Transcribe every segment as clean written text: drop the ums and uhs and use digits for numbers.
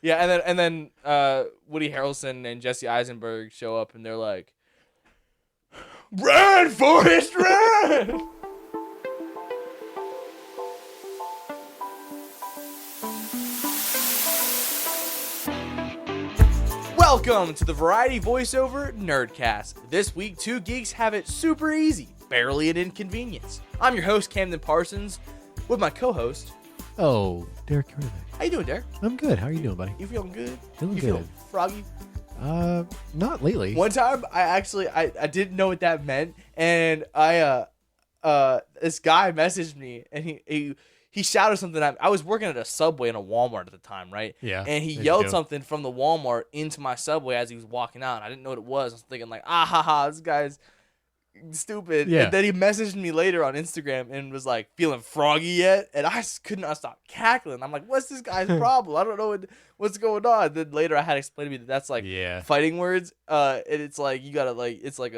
Yeah, and then Woody Harrelson and Jesse Eisenberg show up, and they're like, "Run, Forrest, run!" Welcome to the Variety Voiceover Nerdcast. This week, two geeks have it super easy, barely an inconvenience. I'm your host, Camden Parsons, with my co-host. Oh, Derek Kernick. How you doing, Derek? I'm good. How are you doing, buddy? You feeling good? Feeling you good. Feel froggy? Not lately. One time, I didn't know what that meant, and this guy messaged me, and he shouted something at me. I was working at a Subway and a Walmart at the time, right? Yeah. And he yelled something from the Walmart into my Subway as he was walking out. I didn't know what it was. I was thinking like, this guy's stupid. Yeah. And then he messaged me later on Instagram and was like, feeling froggy yet? And I just could not stop cackling. I'm like, what's this guy's problem? I don't know what's going on. Then later I had to explain to me that that's like fighting words. And it's like, you gotta like, it's like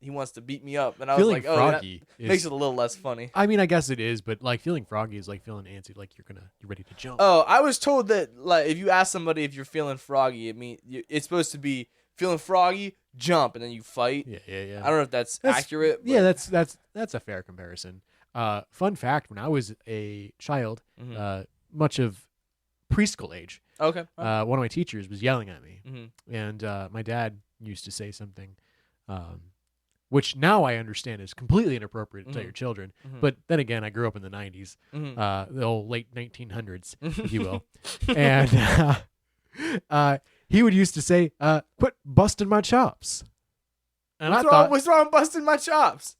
he wants to beat me up. And I was like, froggy makes it a little less funny. I mean, I guess it is, but like feeling froggy is like feeling antsy, like you're ready to jump. Oh, I was told that like if you ask somebody if you're feeling froggy, it's supposed to be feeling froggy, jump, and then you fight. Yeah. I don't know if that's accurate. But... Yeah, that's a fair comparison. Fun fact: when I was a child, much of preschool age, one of my teachers was yelling at me, Mm-hmm. and my dad used to say something, which now I understand is completely inappropriate to tell your children. Mm-hmm. But then again, I grew up in the 90s, Mm-hmm. the old late 1900s, if you will, and he would used to say, "Quit busting my chops." And what's wrong with busting my chops?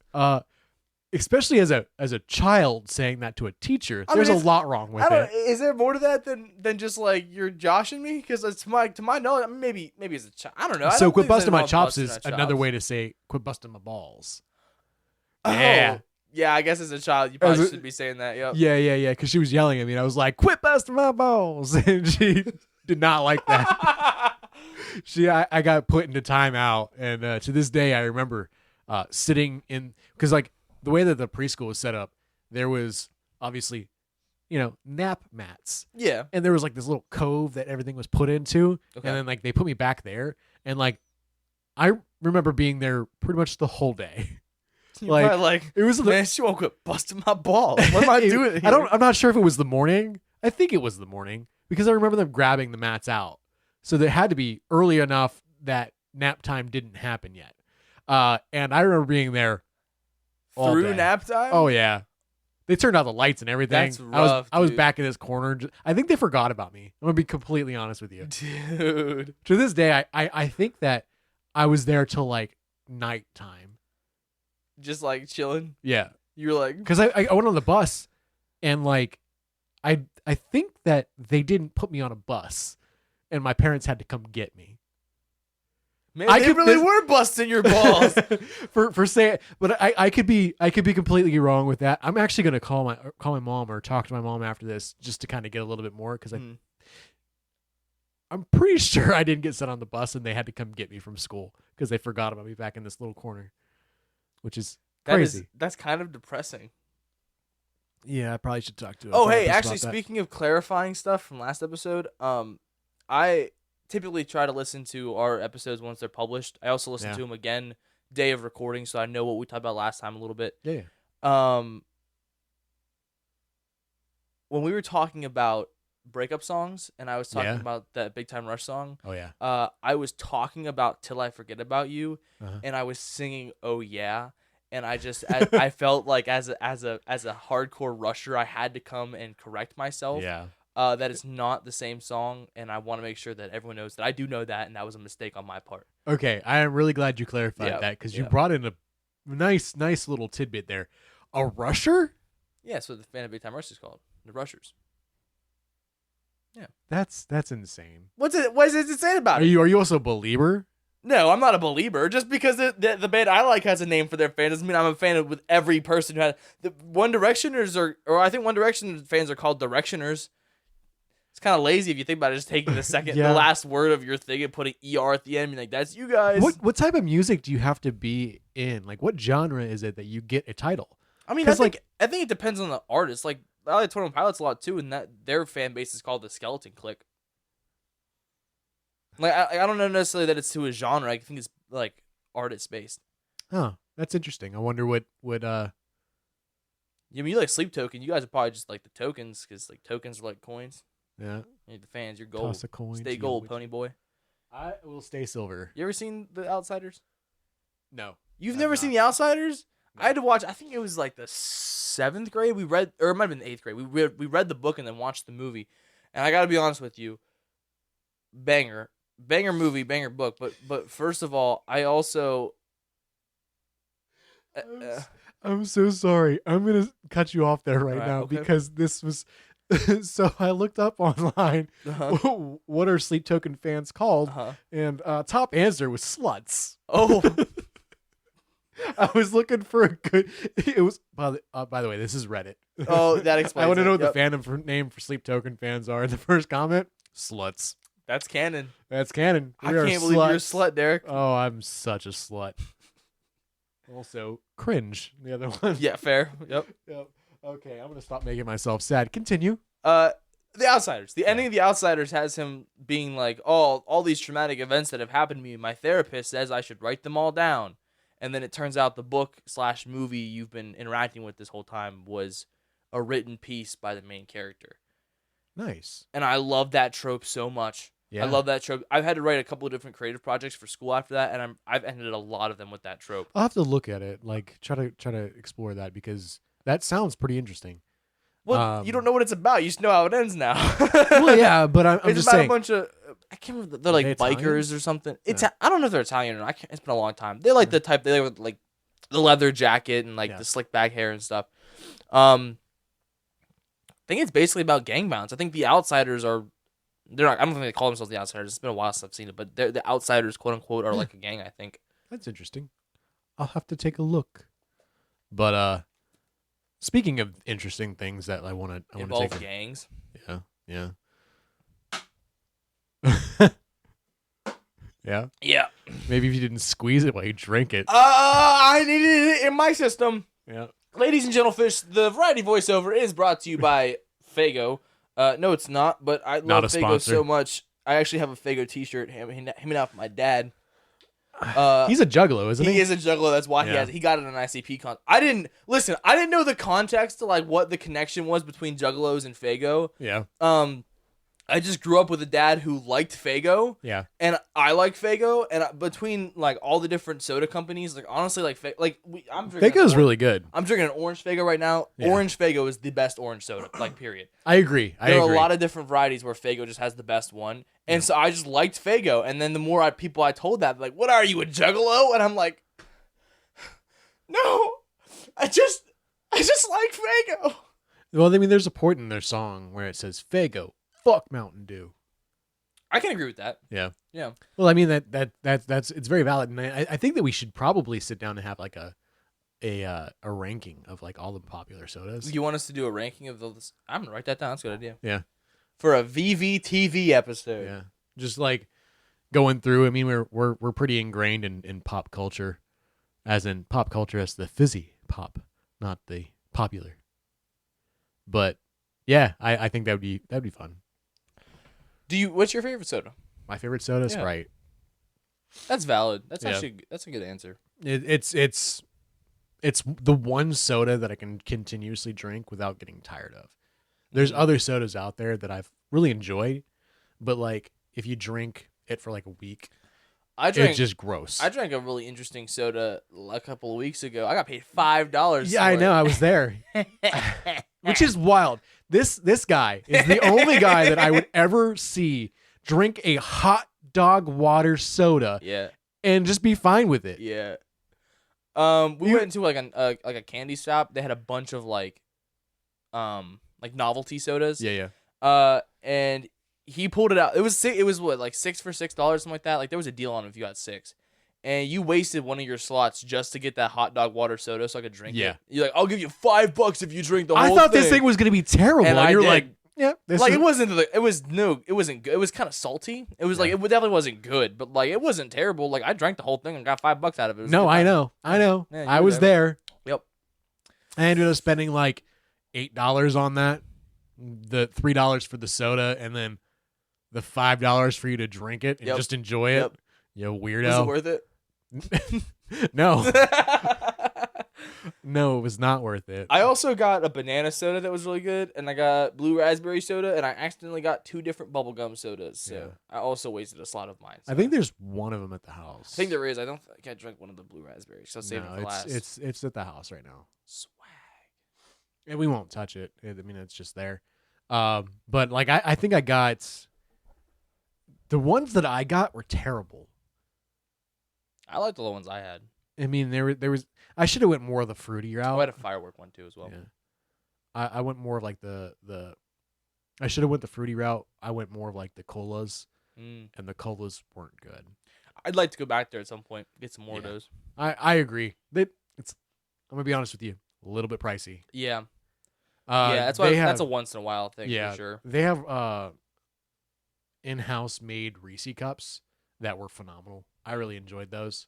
Especially as a child saying that to a teacher, there's a lot wrong with it. Is there more to that than just like you're joshing me? Because to my knowledge, maybe as a child, I don't know. So quit busting my chops is another way to say quit busting my balls. Yeah. Yeah, I guess as a child, you probably should be saying that. Yep. Yeah. Because she was yelling at me, and I was like, "Quit busting my balls," and she did not like that. I got put into timeout, and to this day, I remember sitting in because like the way that the preschool was set up, there was obviously, nap mats. Yeah. And there was like this little cove that everything was put into, Okay. and then like they put me back there, and like I remember being there pretty much the whole day. Like it was man, she won't quit busting my balls. What am I doing here? I'm not sure if it was the morning. I think it was the morning because I remember them grabbing the mats out. So they had to be early enough that nap time didn't happen yet. And I remember being there all through day. nap time. Oh yeah, they turned out the lights and everything. That's rough, I was dude. back in this corner. I think they forgot about me. I'm gonna be completely honest with you, dude. To this day, I think that I was there till like nighttime. Just like chilling. Yeah, You were like, because I went on the bus, and like I think that they didn't put me on a bus, and my parents had to come get me. man, they really were busting your balls. for saying, but I could be completely wrong with that. I'm actually gonna call my mom or talk to my mom after this just to kind of get a little bit more because I'm pretty sure I didn't get sent on the bus and they had to come get me from school because they forgot about me back in this little corner, which is crazy. That's kind of depressing. Yeah, I probably should talk to. Oh, hey, actually, speaking of clarifying stuff from last episode, I typically try to listen to our episodes once they're published. I also listen to them again day of recording, so I know what we talked about last time a little bit. Yeah. When we were talking about breakup songs, and I was talking about that Big Time Rush song. Oh yeah. I was talking about Till I Forget About You, Uh-huh. and I was singing Oh Yeah. And I felt like as a hardcore rusher, I had to come and correct myself. Yeah. That is not the same song, and I want to make sure that everyone knows that I do know that, and that was a mistake on my part. Okay, I am really glad you clarified that because you brought in a nice little tidbit there. A rusher? Yeah, that's what the fan of Big Time Rush is called, the Rushers. Yeah, that's insane. What is it insane about it? Are you also a believer? No, I'm not a believer. Just because the band I like has a name for their fans doesn't mean I'm a fan of with every person who has the One Directioners or I think One Direction fans are called Directioners. It's kind of lazy if you think about it, just taking the the last word of your thing and putting ER at the end, and like that's you guys. What type of music do you have to be in? Like, what genre is it that you get a title? I mean, I think it depends on the artist. Like I like 21 Pilots a lot too, and that their fan base is called the Skeleton Clique. Like I don't know necessarily that it's to a genre. I think it's like artist based. Oh, that's interesting. I wonder what You mean you like Sleep Token? You guys are probably just like the tokens because like tokens are like coins. yeah. You're the fans. You're gold. Toss a coin. Stay to gold, which- pony boy. I will stay silver. You ever seen The Outsiders? No. You've I've never not. seen The Outsiders? No. I had to watch. I think it was like the 7th grade. We read, or it might have been the 8th grade. We read the book and then watched the movie. And I got to be honest with you, banger movie, banger book. But first of all, I also. I'm so sorry. I'm gonna cut you off there right Alright, now okay. because this was. So I looked up online what are Sleep Token fans called, and top answer was sluts. Oh, I was looking for a good. It was by the way, this is Reddit. oh, that explains. I want to know what Yep. the fandom name for Sleep Token fans are. The first comment: sluts. That's canon. That's canon. I We are can't believe you're a sluts. slut, Derek. Oh, I'm such a slut. Also, cringe. The other one. Yeah, fair. Yep. Yep. Okay, I'm gonna stop making myself sad. Continue. The Outsiders. The ending of The Outsiders has him being like, oh, all these traumatic events that have happened to me. My therapist says I should write them all down. And then it turns out the book/movie you've been interacting with this whole time was a written piece by the main character. Nice. And I love that trope so much. Yeah. I love that trope. I've had to write a couple of different creative projects for school after that, and I've ended a lot of them with that trope. I'll have to look at it. Like try to explore that because that sounds pretty interesting. Well, you don't know what it's about. You just know how it ends now. Well, yeah, but I'm it's just about saying. a bunch of. I can't remember. They're like Are they bikers Italian? or something. It's. Yeah. I don't know if they're Italian or not. It's been a long time. They're like the type. They with like the leather jacket and like Yeah. the slick back hair and stuff. I think it's basically about gang violence. I think the Outsiders are. They're not. I don't think they call themselves the Outsiders. It's been a while since I've seen it, but the Outsiders, quote unquote, are like a gang. I think. That's interesting. I'll have to take a look. But speaking of interesting things that I want to Involve take. gangs. Yeah. Yeah. Yeah. Maybe if you didn't squeeze it while you drink it. I needed it in my system. Yeah. Ladies and gentlefish, the variety voiceover is brought to you by Fago. No, it's not, but I Not love a Fago sponsor. so much. I actually have a Fago T-shirt. Him out for my dad. He's a juggalo, isn't he? He is a juggler. That's why Yeah. he got it on ICP con. I didn't know the context to like what the connection was between juggalos and Fago. Yeah. I just grew up with a dad who liked Fago. Yeah. And I like Fago, and between like all the different soda companies, like honestly, I'm drinking. Fago's really good. I'm drinking an orange Fago right now. Yeah. Orange Fago is the best orange soda, like period. I agree. There are a lot of different varieties where Fago just has the best one, and so I just liked Fago. And then the more people I told that, like, "What are you, a juggalo?" And I'm like, "No, I just like Fago." Well, I mean, there's a point in their song where it says Fago, fuck Mountain Dew. I can agree with that. Yeah. Yeah. Well, I mean that's it's very valid, and I think that we should probably sit down and have like a ranking of like all the popular sodas. You want us to do a ranking of those? I'm gonna write that down. That's a good idea. Yeah. For a VVTV episode. Yeah. Just like going through. I mean, we're pretty ingrained in pop culture, as in pop culture as the fizzy pop, not the popular. But yeah, I think that'd be fun. What's your favorite soda? My favorite soda is Yeah. Sprite. That's valid. That's Yeah. actually that's a good answer. It's the one soda that I can continuously drink without getting tired of. There's other sodas out there that I've really enjoyed, but like if you drink it for like a week, it's just gross. I drank a really interesting soda a couple of weeks ago. I got paid $5. Yeah, I know. I was there, which is wild. This guy is the only guy that I would ever see drink a hot dog water soda Yeah, and just be fine with it. yeah. We went into like a candy shop. They had a bunch of like novelty sodas. Yeah. And he pulled it out. It was what, like 6 for $6, something like that. Like there was a deal on it if you got 6. And you wasted one of your slots just to get that hot dog water soda so I could drink Yeah. it. You're like, I'll give you $5 if you drink the whole I thing. thought this thing was gonna be terrible, And and I you're did. like, yeah, this like is- it wasn't good. It was kind of salty. It was like it definitely wasn't good, but like it wasn't terrible. Like I drank the whole thing and got $5 out of it. It was a No, good I time. know. Yeah, you I were was there. Yep. I ended up spending like $8 on that, the $3 for the soda, and then the $5 for you to drink it and Yep. just enjoy it. Yep. You Was weirdo. it worth it? No. No, it was not worth it. I also got a banana soda that was really good, and I got blue raspberry soda, and I accidentally got 2 different bubblegum sodas. So Yeah. I also wasted a slot of mine. So. I think there's one of them at the house. I think there is. I don't think I drank one of the blue raspberries. So I'll save it for last. It's at the house right now. Swag. And we won't touch it. I mean, it's just there. But like I think I got the ones that I got were terrible. I liked the ones I had. I mean, there was I should have went more of the fruity route. I had a firework one too as well. Yeah. I went more of like the I should have went the fruity route. I went more of like the colas, and the colas weren't good. I'd like to go back there at some point, get some more of those. I agree. I'm gonna be honest with you, a little bit pricey. Yeah. That's why that's a have, once in a while thing yeah, for sure. They have in-house made Reese cups that were phenomenal. I really enjoyed those.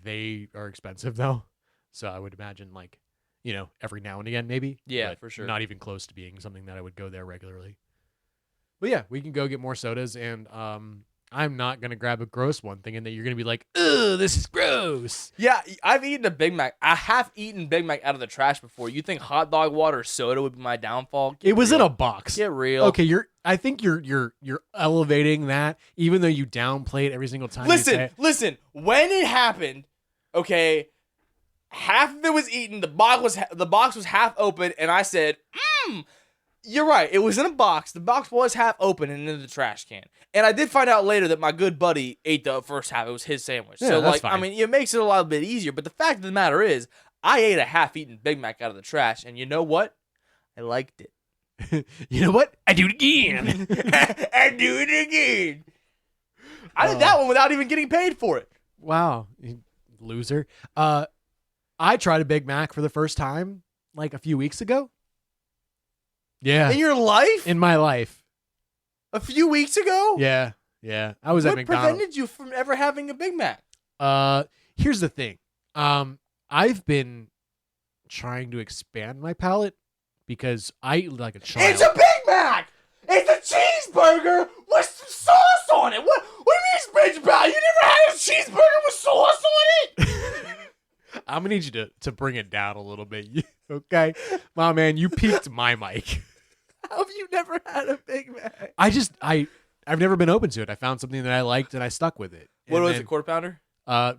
They are expensive though, so I would imagine like, every now and again maybe. Yeah, but for sure. Not even close to being something that I would go there regularly. But yeah, we can go get more sodas, and I'm not gonna grab a gross one thinking that you're gonna be like, ugh, this is gross. Yeah, I've eaten a Big Mac. I have eaten Big Mac out of the trash before. You think hot dog water or soda would be my downfall? Get It was real. in a box. Get real. Okay, I think you're elevating that, even though you downplay it every single time. Listen. When it happened, okay, half of it was eaten. The box was half open, and I said, You're right. It was in a box. The box was half open and in the trash can. And I did find out later that my good buddy ate the first half. It was his sandwich. Yeah, so, that's like, fine. I mean, it makes it a little bit easier. But the fact of the matter is, I ate a half-eaten Big Mac out of the trash, and you know what? I liked it. You know what? I do it again. I do it again. I did that one without even getting paid for it. Wow, you loser. I tried a Big Mac for the first time like a few weeks ago. Yeah. In your life? In my life. A few weeks ago? Yeah. I was at What McDonald's. prevented you from ever having a Big Mac? Here's the thing. I've been trying to expand my palate because I eat like a child. It's a Big Mac! It's a cheeseburger with some sauce on it! What do you mean expansion palate? You never had a cheeseburger with sauce on it? I'm gonna need you to bring it down a little bit, okay? My man, you peaked my mic. How have you never had a Big Mac? I've never been open to it. I found something that I liked and I stuck with it. What And was then, it, quarter pounder?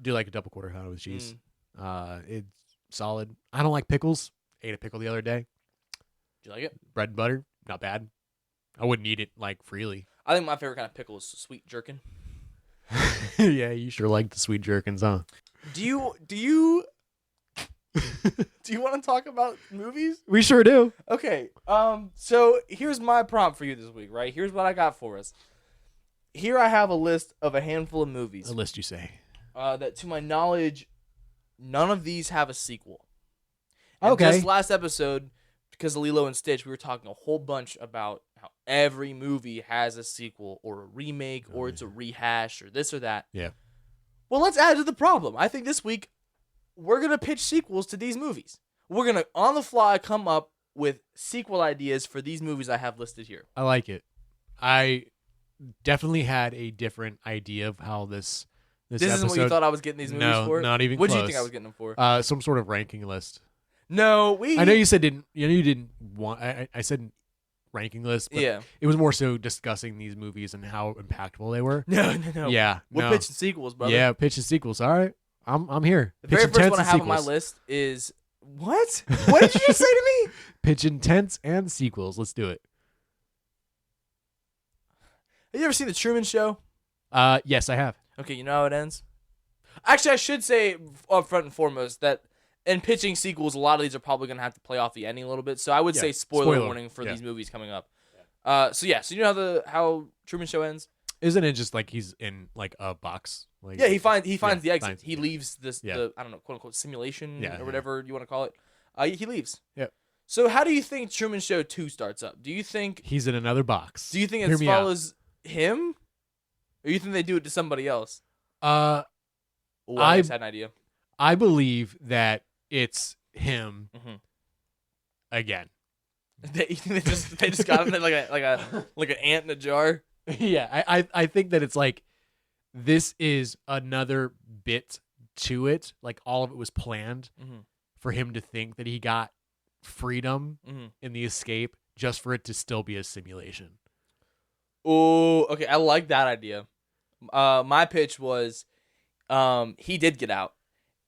Do like a double quarter pounder with cheese. It's solid. I don't like pickles. Ate a pickle the other day. Do you like it? Bread and butter, not bad. I wouldn't eat it like freely. I think my favorite kind of pickle is sweet jerkin. Yeah, you sure like the sweet jerkins, huh? Do you want to talk about movies? We sure do. Okay. So here's my prompt for you this week, right? Here's what I got for us. Here I have a list of a handful of movies. A list, you say? That, to my knowledge, none of these have a sequel. And Okay. Just last episode, because of Lilo and Stitch, we were talking a whole bunch about how every movie has a sequel or a remake or it's a rehash or this or that. Yeah. Well, let's add to the problem. I think this week we're going to pitch sequels to these movies. We're going to, on the fly, come up with sequel ideas for these movies I have listed here. I like it. I definitely had a different idea of how this This isn't what you thought I was getting these movies No, for? not even What did you close. think I was getting them for? Some sort of ranking list. No, I know you said you didn't want. I said ranking list. But Yeah. It was more so discussing these movies and how impactful they were. No. Yeah. We're no. pitching sequels, brother. Yeah, pitching sequels. All right. I'm here. The very Pitching first tents one I and have on my sequels. list is what? What did you just say to me? Pitching tents and sequels. Let's do it. Have you ever seen The Truman Show? Yes, I have. Okay, you know how it ends? Actually, I should say up front and foremost that in pitching sequels, a lot of these are probably going to have to play off the ending a little bit. So I would Yeah, say spoiler spoiler, warning for yeah. these movies coming up. So you know how Truman Show ends? Isn't it just like he's in like a box? Like, Yeah, he finds yeah, the exit. finds- He leaves this Yeah. the I don't know, quote unquote simulation Yeah, or yeah. whatever you want to call it. He leaves. Yep. So how do you think Truman Show 2 starts up? Do you think He's in another box. it Hear me out. follows him? Or you think they do it to somebody else? I just had an idea. believe that it's him Mhm. again. They just got him like an ant in a jar. Yeah, I think that it's like this is another bit to it. Like all of it was planned for him to think that he got freedom in the escape, just for it to still be a simulation. Oh, okay. I like that idea. My pitch was, he did get out,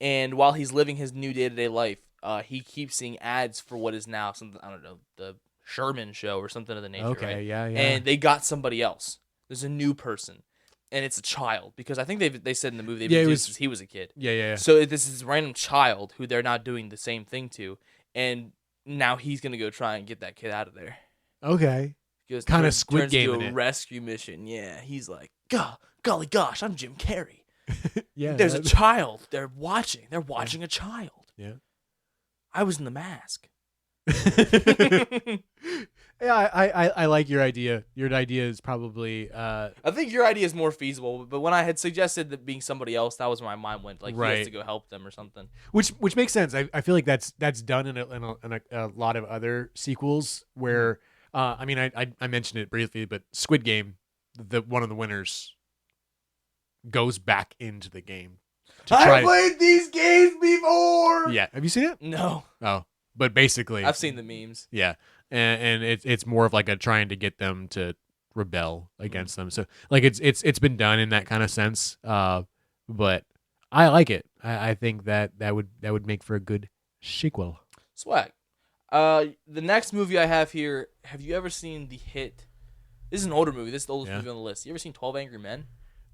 and while he's living his new day-to-day life, he keeps seeing ads for what is now something, I don't know, the Sherman Show or something of the nature. Okay, right? yeah. And they got somebody else. There's a new person, and it's a child, because I think they said in the movie he was a kid. Yeah. So this is a random child who they're not doing the same thing to, and now he's gonna go try and get that kid out of there. Okay. Kind of Squid Game into in a it. rescue mission. Yeah, he's like, golly gosh, I'm Jim Carrey. Yeah. There's a child. They're watching. They're watching a child. Yeah. I was in the mask. Yeah, I like your idea. Your idea is probably I think your idea is more feasible, but when I had suggested that being somebody else, that was where my mind went. Like, he has to go help them or something. Which makes sense. I feel like that's done in a lot of other sequels where I mean I mentioned it briefly, but Squid Game, one of the winners goes back into the game. I played these games before. Yeah, have you seen it? No. Oh, but basically, I've seen the memes. Yeah, and it's more of like a trying to get them to rebel against them. So like it's been done in that kind of sense. But I like it. I think that would make for a good sequel. Swag. The next movie I have here. Have you ever seen the hit? This is an older movie. This is the oldest movie on the list. You ever seen 12 Angry Men?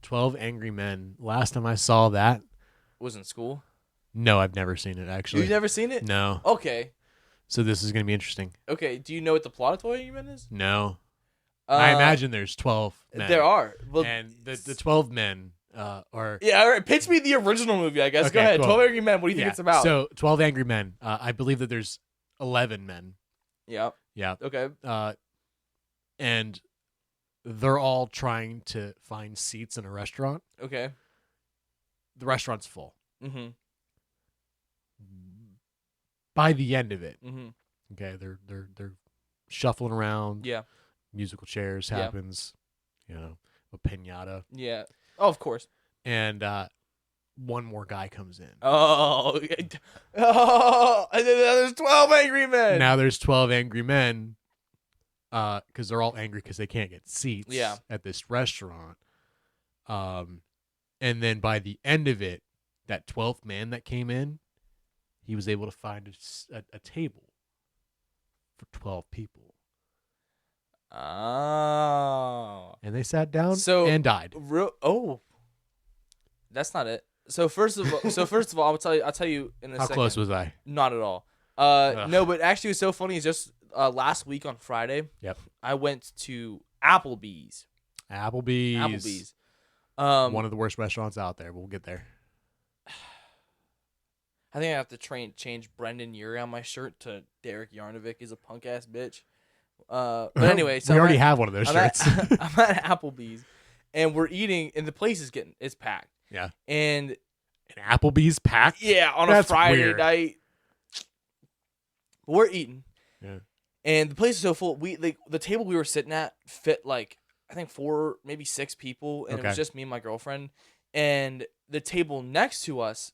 12 Angry Men. Last time I saw that was in school. No, I've never seen it, actually. You've never seen it? No. Okay. So this is going to be interesting. Okay. Do you know what the plot of 12 Angry Men is? No. I imagine there's 12 men. There are. Well, and the 12 men are... Yeah, all right. Pitch me the original movie, I guess. Okay, go ahead. cool. 12 Angry Men. What do you think it's about? So 12 Angry Men. I believe that there's 11 men. Yeah. Yeah. Okay. And they're all trying to find seats in a restaurant. Okay. The restaurant's full. Mm-hmm. By the end of it, okay, they're shuffling around. Yeah. Musical chairs happens. You know, a pinata. Yeah. Oh, of course. And one more guy comes in. Oh, and then there's 12 Angry Men. Now there's 12 Angry Men. Because they're all angry because they can't get seats at this restaurant. And then by the end of it, that 12th man that came in, he was able to find a table for 12 people. Oh. And they sat down and died. That's not it. So first of all, I'll tell you in a second. How close was I? Not at all. No, but actually, what's so funny is just last week on Friday. Yep. I went to Applebee's. Applebee's. One of the worst restaurants out there. We'll get there. I think I have to change Brendan Urie on my shirt to Derek Yarnovic is a punk ass bitch. But anyway, so we already have one of those shirts. I'm at Applebee's, and we're eating, and the place is packed. Yeah. And Applebee's packed. Yeah, on a Friday night. We're eating. Yeah. And the place is so full. The table we were sitting at fit like I think 4, maybe 6 people, and it was just me and my girlfriend. And the table next to us,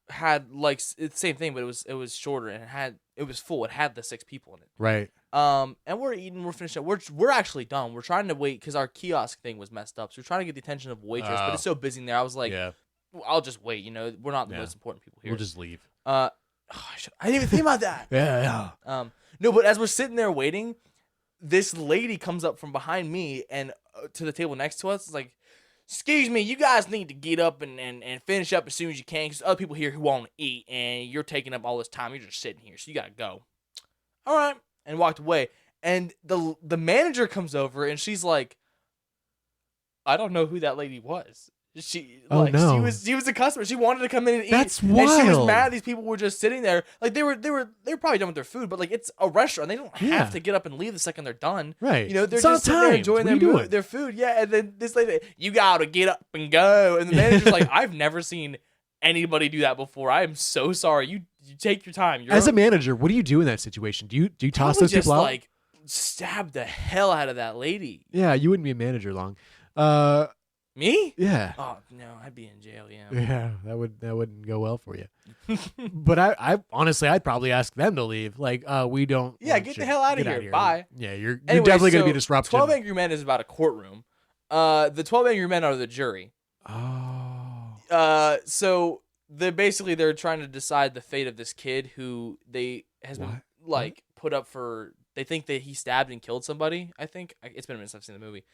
had like it's the same thing, but it was shorter and it was full. It had the 6 people in it. Right. And we're eating. We're finishing. We're actually done. We're trying to wait because our kiosk thing was messed up. So we're trying to get the attention of waitress, but it's so busy in there. I was like, I'll just wait. You know, we're not the most important people here. We'll just leave. I didn't even think about that. Yeah. No, but as we're sitting there waiting, this lady comes up from behind me and to the table next to us. It's like, excuse me, you guys need to get up and finish up as soon as you can because other people here who want to eat, and you're taking up all this time. You're just sitting here, so you got to go. All right. And walked away. And the manager comes over, and she's like, I don't know who that lady was. She was a customer. She wanted to come in and eat. That's wild. And she was mad these people were just sitting there. Like they were probably done with their food, but like it's a restaurant. They don't have to get up and leave the second they're done. Right. You know, they're just sitting there enjoying their food. Yeah, and then this lady, you gotta get up and go. And the manager's like, I've never seen anybody do that before. I am so sorry. You take your time. As a manager, what do you do in that situation? Do you toss those just people out? like stab the hell out of that lady. Yeah, you wouldn't be a manager long. Me? Yeah. Oh no, I'd be in jail. Yeah. Yeah, that wouldn't go well for you. But I honestly, I'd probably ask them to leave. Like, we don't. Yeah, get the hell out of here. Bye. Yeah, you're Anyway, definitely gonna be so disruptive. 12 Angry Men is about a courtroom. The 12 Angry Men are the jury. Oh. So they're trying to decide the fate of this kid who has been like put up for. They think that he stabbed and killed somebody. I think it's been a minute since I've seen the movie.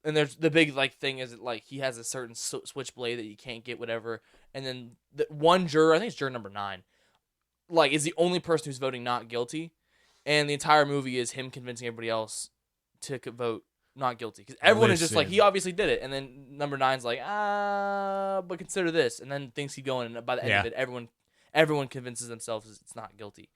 And there's the big like thing is that, like he has a certain switchblade that you can't get, whatever. And then the one juror, I think it's juror number 9, like is the only person who's voting not guilty, and the entire movie is him convincing everybody else to vote not guilty because everyone is just like he obviously did it. And then number 9's like but consider this, and then things keep going. And by the end of it, everyone convinces themselves it's not guilty.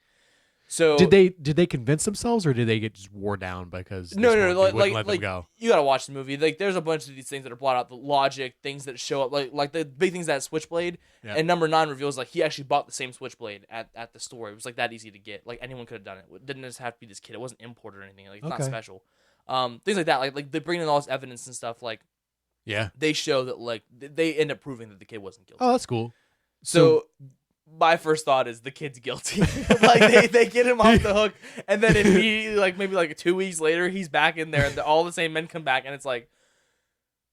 So did they convince themselves, or did they get just wore down because no, like let them go? You gotta watch the movie. Like there's a bunch of these things that are brought out, the logic, things that show up, like the big things, that switchblade. Yeah. And number 9 reveals like he actually bought the same switchblade at the store. It was like that easy to get. Like anyone could have done it. It didn't just have to be this kid. It wasn't imported or anything. Like it's not special. Things like that. Like they bring in all this evidence and stuff. Like they show that like they end up proving that the kid wasn't guilty. Oh, that's cool. So my first thought is the kid's guilty. Like they get him off the hook, and then immediately, like maybe like 2 weeks later, he's back in there, and all the same men come back, and it's like,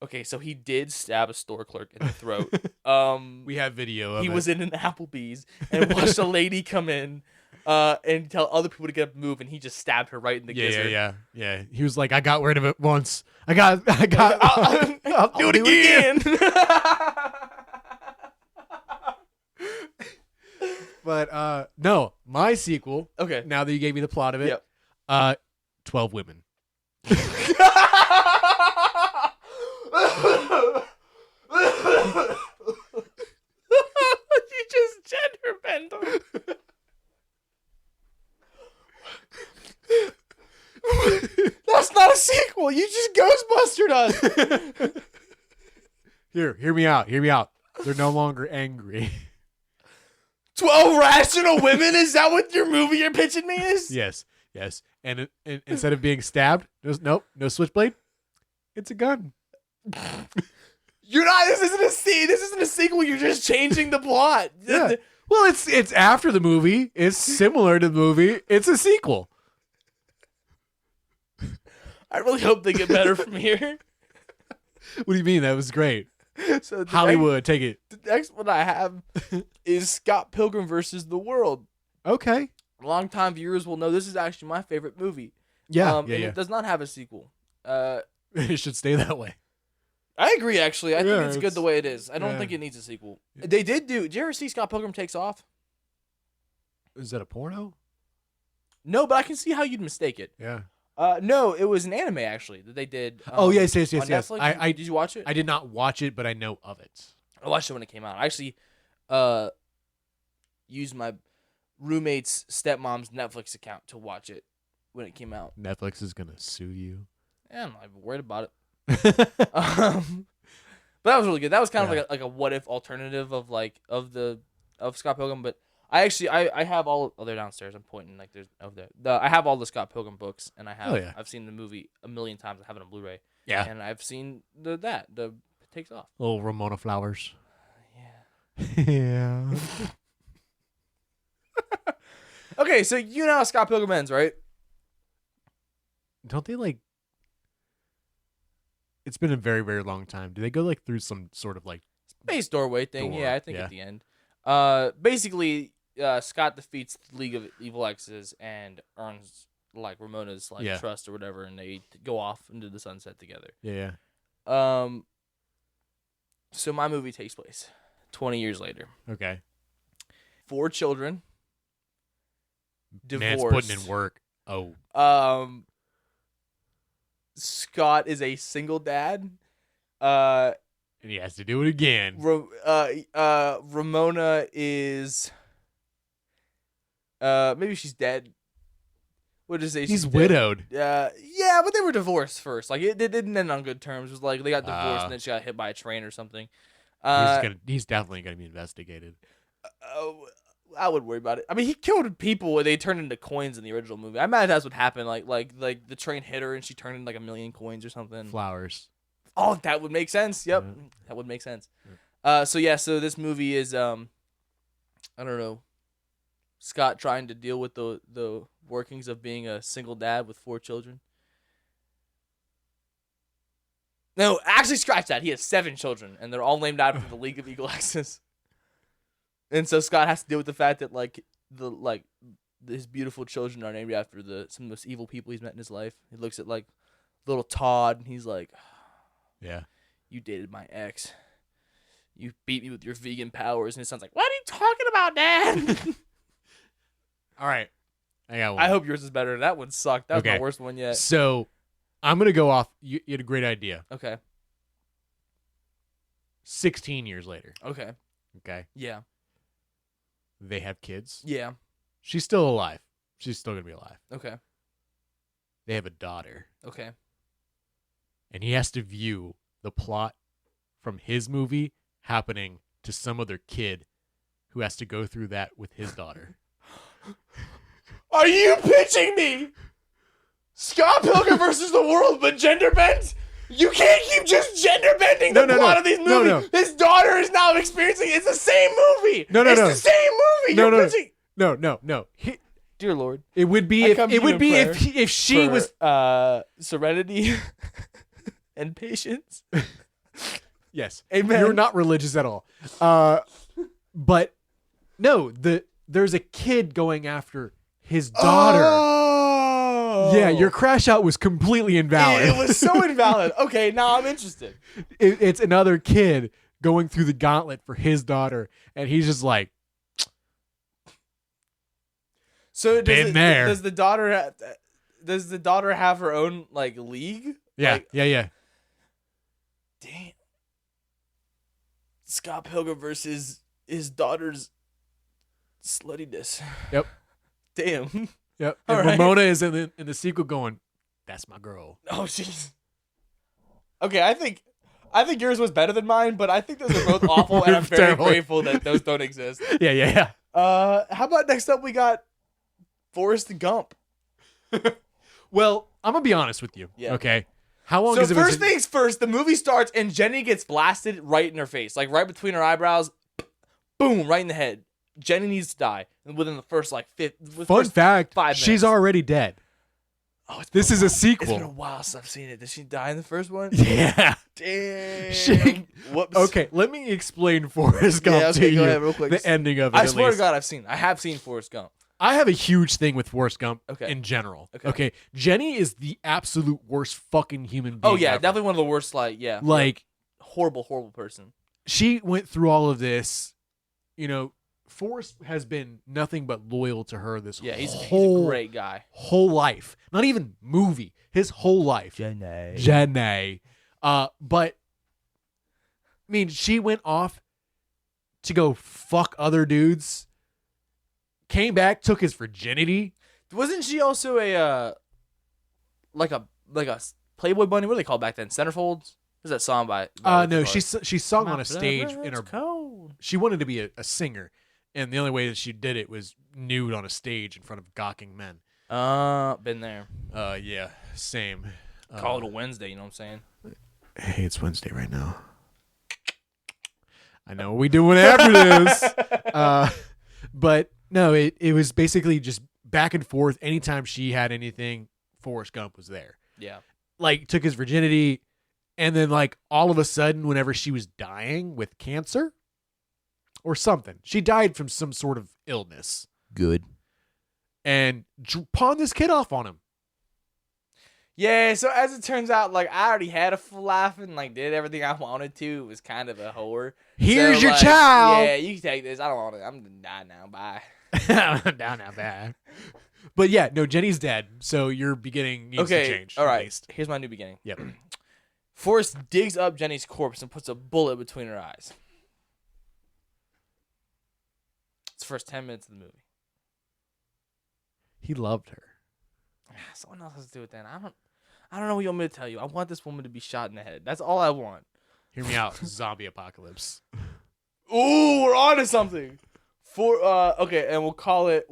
okay, so he did stab a store clerk in the throat. We have video of it. He was in an Applebee's and watched a lady come in and tell other people to get up and move, and he just stabbed her right in the gizzard. Yeah. He was like, I got rid of it once. I'll do it again. But no, my sequel. Okay. Now that you gave me the plot of it, 12 women. You just gender bent them. That's not a sequel. You just Ghostbustered us. Hear me out. They're no longer angry. 12 rational women? Is that what your movie you're pitching me is? Yes. And instead of being stabbed, no switchblade. It's a gun. You're not. This isn't a sequel. You're just changing the plot. Yeah. Well, it's after the movie. It's similar to the movie. It's a sequel. I really hope they get better from here. What do you mean? That was great. So Hollywood, take it. The next one I have is Scott Pilgrim versus the World. Okay. Longtime viewers will know this is actually my favorite movie. Yeah. It does not have a sequel. It should stay that way. I agree, actually. I think it's good the way it is. I don't think it needs a sequel. Yeah. They did you ever see Scott Pilgrim Takes Off? Is that a porno? No, but I can see how you'd mistake it. Yeah. No, it was an anime, actually, that they did. Yes. On Yes. Netflix. Did you watch it? I did not watch it, but I know of it. I watched it when it came out. I actually used my roommate's stepmom's Netflix account to watch it when it came out. Netflix is gonna sue you. Yeah, I'm not even worried about it. But that was really good. That was kind of like a what if alternative of Scott Pilgrim. But I have all. Oh, they're downstairs. I'm pointing like there's over there. I have all the Scott Pilgrim books, and I've seen the movie a million times. I have it on Blu-ray. Yeah, and I've seen the Takes Off. Little Ramona Flowers. Yeah. Yeah. Okay, so you know how Scott Pilgrim ends, right? Don't they like? It's been a very, very long time. Do they go like through some sort of like space doorway thing? Door. Yeah, I think at the end. Basically, Scott defeats the League of Evil Exes and earns like Ramona's trust or whatever, and they go off into the sunset together. Yeah. So my movie takes place 20 years later. Okay. 4 children. Divorced. Man's putting in work. Oh. Scott is a single dad. And he has to do it again. Ramona is maybe she's dead. What does it say? He's widowed. Yeah, but they were divorced first. Like it didn't end on good terms. It was like they got divorced and then she got hit by a train or something. He's definitely gonna be investigated. I wouldn't worry about it. I mean, he killed people and they turned into coins in the original movie. I imagine that's what happened. Like the train hit her and she turned into like 1,000,000 coins or something. Flowers. Oh, that would make sense. Yep, that would make sense. So this movie is I don't know, Scott trying to deal with the workings of being a single dad with 4 children. No, actually, scratch that. He has 7 children, and they're all named after the League of Eagle Axes. And so Scott has to deal with the fact that his beautiful children are named after some of the most evil people he's met in his life. He looks at like little Todd, and he's like, "Yeah, you dated my ex. You beat me with your vegan powers." And his son's like, "What are you talking about, Dad?" All right, I got one. I hope yours is better. That one sucked. That was my worst one yet. So I'm gonna go off. You had a great idea. Okay. 16 years later. Okay. Okay. Yeah. They have kids. Yeah. She's still alive. She's still gonna be alive. Okay. They have a daughter. Okay. And he has to view the plot from his movie happening to some other kid who has to go through that with his daughter. Are you pitching me Scott Pilgrim versus the world, but gender bent? You can't keep just gender bending the plot of these movies. No. His daughter is now experiencing. It's the same movie. No. It's the same movie. You're pitching. No. Dear Lord, it would be if she was serenity and patience. Yes, amen. You're not religious at all. But no, there's a kid going after his daughter. Oh. Yeah, your crash out was completely invalid. It was so invalid. Okay, now I'm interested. It's another kid going through the gauntlet for his daughter, and he's just like, so there. Does the daughter have her own like league? Yeah, like, yeah. Damn. Scott Pilgrim versus his daughter's sluttiness. Yep. Damn. Yep. All And right. Ramona is in the sequel going, "That's my girl." Oh jeez. Okay, I think yours was better than mine, but I think those are both awful, and I'm very Terrible. grateful that those don't exist. Yeah. How about next up we got Forrest Gump. Well, I'm gonna be honest with you. Yeah. Okay. How long So has it first been? things first, the movie starts and Jenny gets blasted right in her face, like right between her eyebrows. Boom, right in the head. Jenny needs to die within the first Fun fact: 5 she's minutes. already dead. Oh, This is a It's been a sequel. while since I've seen it. Did she die in the first one? Yeah. Damn. Whoops. Okay, let me explain Forrest Gump Yeah, okay, to go you. ahead, real quick. The ending of it. I at swear least. to God, I have seen Forrest Gump. I have a huge thing with Forrest Gump Okay. in general. Okay. Okay. Jenny is the absolute worst fucking human being. Oh yeah, ever. definitely one of the worst. Like horrible person. she went through all of this. You know, Forrest has been nothing but loyal to her this Yeah, he's a whole great guy. whole life. Not even movie. His whole life. Jenny. But I mean, she went off to go fuck other dudes. Came back, took his virginity. Wasn't she also a like a Playboy bunny? What do they call back then? Centerfolds? What's that song by? No, she sung on a stage in her. Cold. She wanted to be a singer, and the only way that she did it was nude on a stage in front of gawking men. Been there. Yeah, same. Call it a Wednesday. You know what I'm saying? Hey, it's Wednesday right now. I know what we doing after this. But no, it was basically just back and forth. Anytime she had anything, Forrest Gump was there. Yeah. Like, took his virginity, and then, like, all of a sudden, whenever she was dying with cancer or something, she died from some sort of illness. Good. And pawned this kid off on him. Yeah, so as it turns out, like, I already had a full life and, like, did everything I wanted to. It was kind of a whore. Here's So, your like, child. Yeah, you can take this. I don't want it. I'm gonna die now. Bye. I'm down now, bad. But yeah, no, Jenny's dead, so your beginning needs to change. All at right. least. Here's my new beginning. Yep. Forrest digs up Jenny's corpse and puts a bullet between her eyes. It's the first 10 minutes of the movie. He loved her. Someone else has to do it then. I don't know what you want me to tell you. I want this woman to be shot in the head. That's all I want. Hear me out. Zombie apocalypse. Ooh, we're on to something. Okay, and we'll call it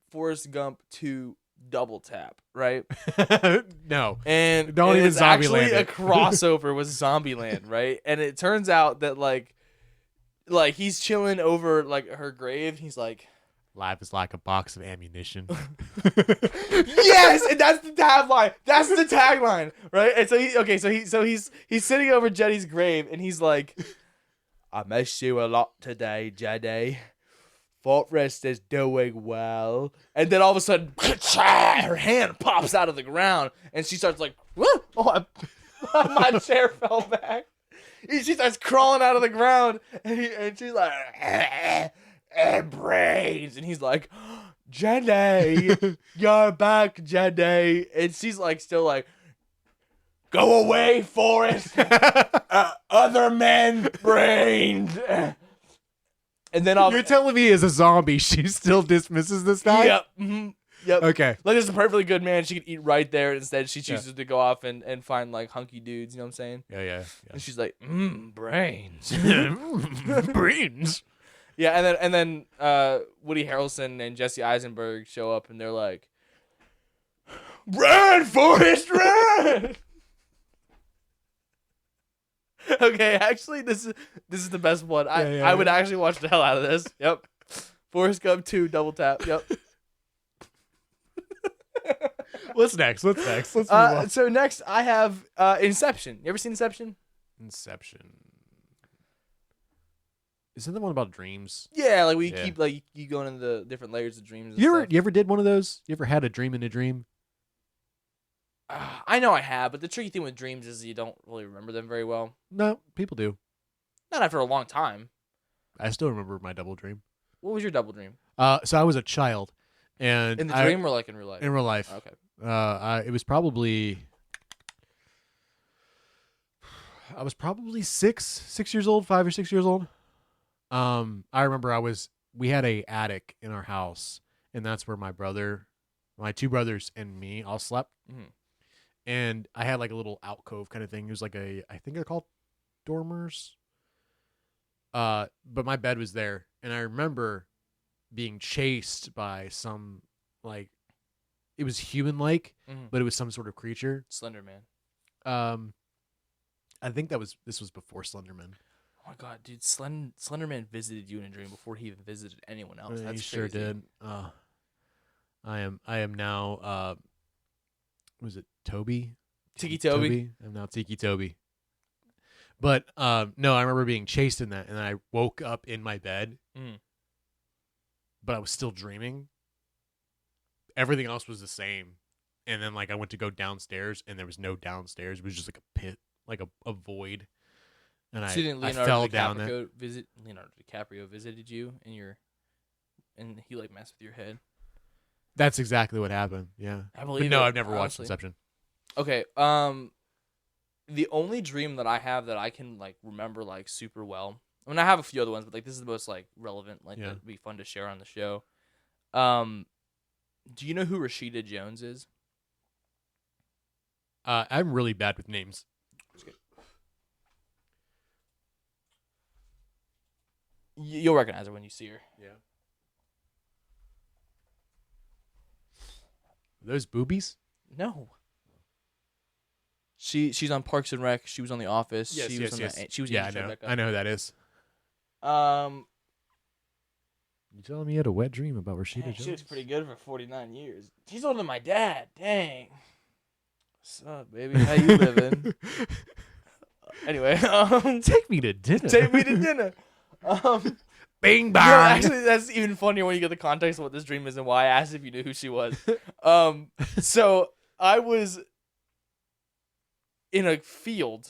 Forrest Gump 2 Double Tap, right? No. And Don't even it's actually Zombieland a it. crossover with Zombieland, right? And it turns out that like he's chilling over like her grave. And he's like, Life is like a box of ammunition. yes, and that's the tagline. That's the tagline, right? And so he's sitting over Jenny's grave, and he's like, "I miss you a lot today, Jenny. Forrest is doing well." And then all of a sudden, her hand pops out of the ground, and she starts like, "Oh, my chair fell back." She starts crawling out of the ground, and she's like, brains, and he's like, Jenny, you're back, Jenny, and she's like still like, go away, Forrest, other men brains. And then You're telling me as a zombie she still dismisses this guy? Yep. Mm-hmm. Yep. Okay. Like, this is a perfectly good man. She could eat right there. Instead, she chooses to go off and find like hunky dudes. You know what I'm saying? Yeah. And she's like, brains. Brains. Yeah, and then Woody Harrelson and Jesse Eisenberg show up, and they're like, "Run, Forrest, run!" Okay, actually, this is the best one. I would actually watch the hell out of this. Yep, Forrest Gump 2 Double Tap. Yep. What's next? Let's move on. So next, I have Inception. You ever seen Inception? Inception. Isn't that one about dreams? Yeah, like we keep like you going into the different layers of dreams. And You stuff. ever did one of those? You ever had a dream in a dream? I know I have, but the tricky thing with dreams is you don't really remember them very well. No, people do. Not after a long time. I still remember my double dream. What was your double dream? So I was a child, and In the dream or like in real life? in real life. Okay. It was probably I was probably 6 years old, 5 or 6 years old. I remember we had a attic in our house, and that's where my two brothers and me all slept. Mm-hmm. And I had like a little alcove kind of thing. It was like I think they're called dormers. But my bed was there, and I remember being chased by some, like, it was human-like, but it was some sort of creature. Slender Man. I think this was before Slenderman. Oh my god, dude! Slender Man visited you in a dream before he even visited anyone else. That's He sure crazy. did. I am now. Was it Toby? Tiki Toby. I'm now Tiki Toby. But no, I remember being chased in that, and I woke up in my bed, but I was still dreaming. Everything else was the same, and then like I went to go downstairs, and there was no downstairs. It was just like a pit, like a void. And So didn't I Leonardo fell down there. Leonardo DiCaprio visited you and he like messed with your head? That's exactly what happened. Yeah, I believe. but no, it, I've never watched honestly. Inception. Okay. The only dream that I have that I can like remember like super well. I mean, I have a few other ones, but like this is the most like relevant, like that'd be fun to share on the show. Do you know who Rashida Jones is? I'm really bad with names. You'll recognize her when you see her. Yeah. Those boobies? No. She's on Parks and Rec. She was on The Office. She was I know. I know who that is. You telling me you had a wet dream about Rashida Jones? She looks pretty good for 49 years. She's older than my dad. Dang. What's up, baby? How you living? Anyway, take me to dinner. Take me to dinner. Bing bang. You know, actually, that's even funnier when you get the context of what this dream is and why I asked if you knew who she was. So I was in a field,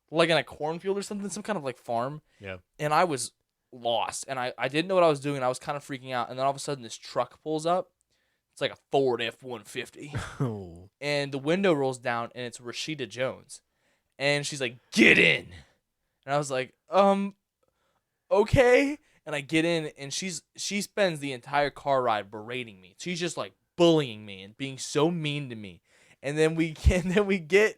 like in a cornfield or something, some kind of like farm. Yeah. And I was lost, and I didn't know what I was doing. I was kind of freaking out, and then all of a sudden this truck pulls up. It's like a Ford F-150. Oh. And the window rolls down, and it's Rashida Jones. And she's like, "Get in." And I was like, okay. And I get in, and she spends the entire car ride berating me. She's just like bullying me and being so mean to me. And then we get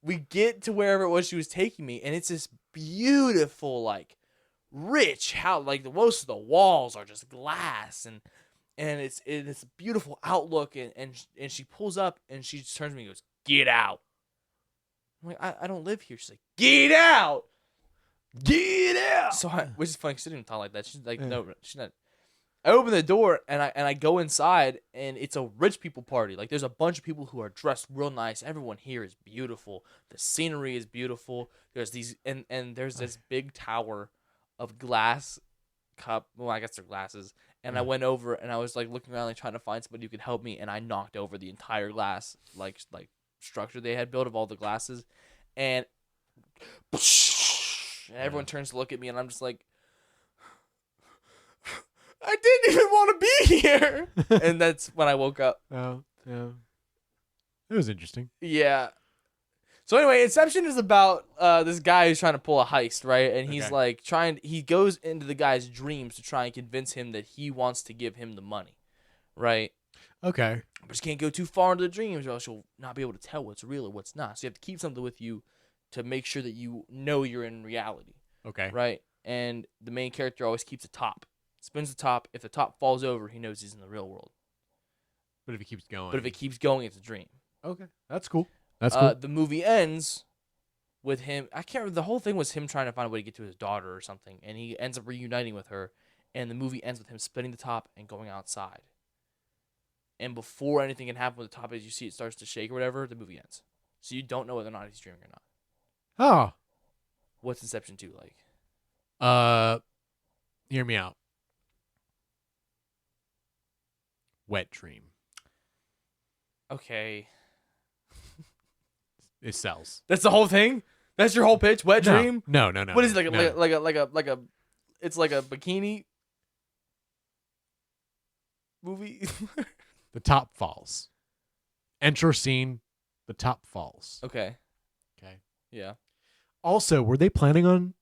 we get to wherever it was she was taking me, and it's this beautiful, like, rich house. Like, most of the walls are just glass, and it's a beautiful outlook. And she pulls up, and she just turns to me and goes, "Get out." I'm like, I don't live here. She's like, "Get out, get out." So which is funny because she didn't talk like that. She's like, no, she's not. I open the door and I go inside, and it's a rich people party. Like, there's a bunch of people who are dressed real nice. Everyone here is beautiful. The scenery is beautiful. There's these and there's this big tower of glass cup. Well, I guess they're glasses. And I went over and I was like looking around, like trying to find somebody who could help me. And I knocked over the entire glass like structure they had built of all the glasses, and everyone turns to look at me, and I'm just like, I didn't even want to be here. And that's when I woke up. Oh, yeah. It was interesting. Yeah. So anyway, Inception is about this guy who's trying to pull a heist, right? And he's like he goes into the guy's dreams to try and convince him that he wants to give him the money, right? Okay. But you can't go too far into the dreams, or else you'll not be able to tell what's real or what's not. So you have to keep something with you to make sure that you know you're in reality. Okay. Right? And the main character always keeps a top. Spins the top. If the top falls over, he knows he's in the real world. But if it keeps going. But if it keeps going, it's a dream. Okay. That's cool. That's cool. The movie ends with him. I can't remember. The whole thing was him trying to find a way to get to his daughter or something. And he ends up reuniting with her. And the movie ends with him spinning the top and going outside. And before anything can happen with the top, as you see it starts to shake or whatever, the movie ends. So you don't know whether or not he's dreaming or not. Oh. What's Inception 2 like? Hear me out. Wet dream. Okay. It sells. That's the whole thing? That's your whole pitch? Wet dream? No. What is it like a it's like a bikini movie? The top falls. Enter scene, the top falls. Okay. Okay. Yeah. Also, were they planning on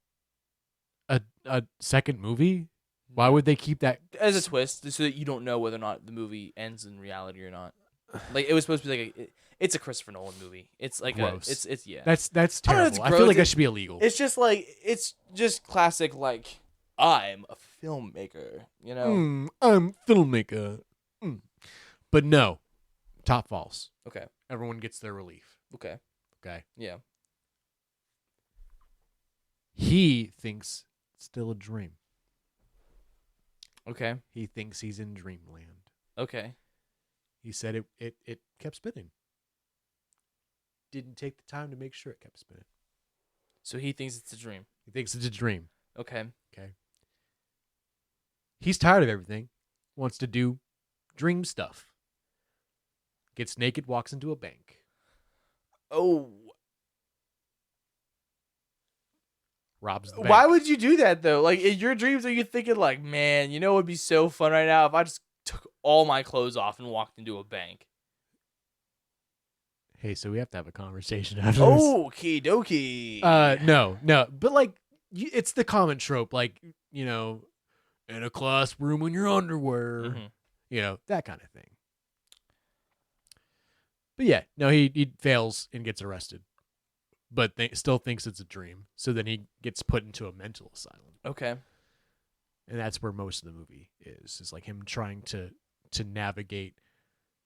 a second movie? Why would they keep that as a twist, so that you don't know whether or not the movie ends in reality or not? Like, it was supposed to be like it's a Christopher Nolan movie. It's like gross. It's yeah. That's terrible. I feel like that should be illegal. It's just classic, like, I'm a filmmaker, you know. I'm filmmaker. But no, top falls. Okay. Everyone gets their relief. Okay. Yeah. He thinks it's still a dream. Okay. He thinks he's in dreamland. Okay. He said it kept spinning. Didn't take the time to make sure it kept spinning. So he thinks it's a dream. He thinks it's a dream. Okay. He's tired of everything. Wants to do dream stuff. Gets naked, walks into a bank. Oh. Robs the bank. Why would you do that, though? Like, in your dreams, are you thinking, like, man, you know what would be so fun right now if I just took all my clothes off and walked into a bank? Hey, so we have to have a conversation after this. Okie dokie. No. But, like, it's the common trope. Like, you know, in a classroom in your underwear. Mm-hmm. You know, that kind of thing. But, yeah, no, he fails and gets arrested. But still thinks it's a dream. So then he gets put into a mental asylum. Okay. And that's where most of the movie is like him trying to navigate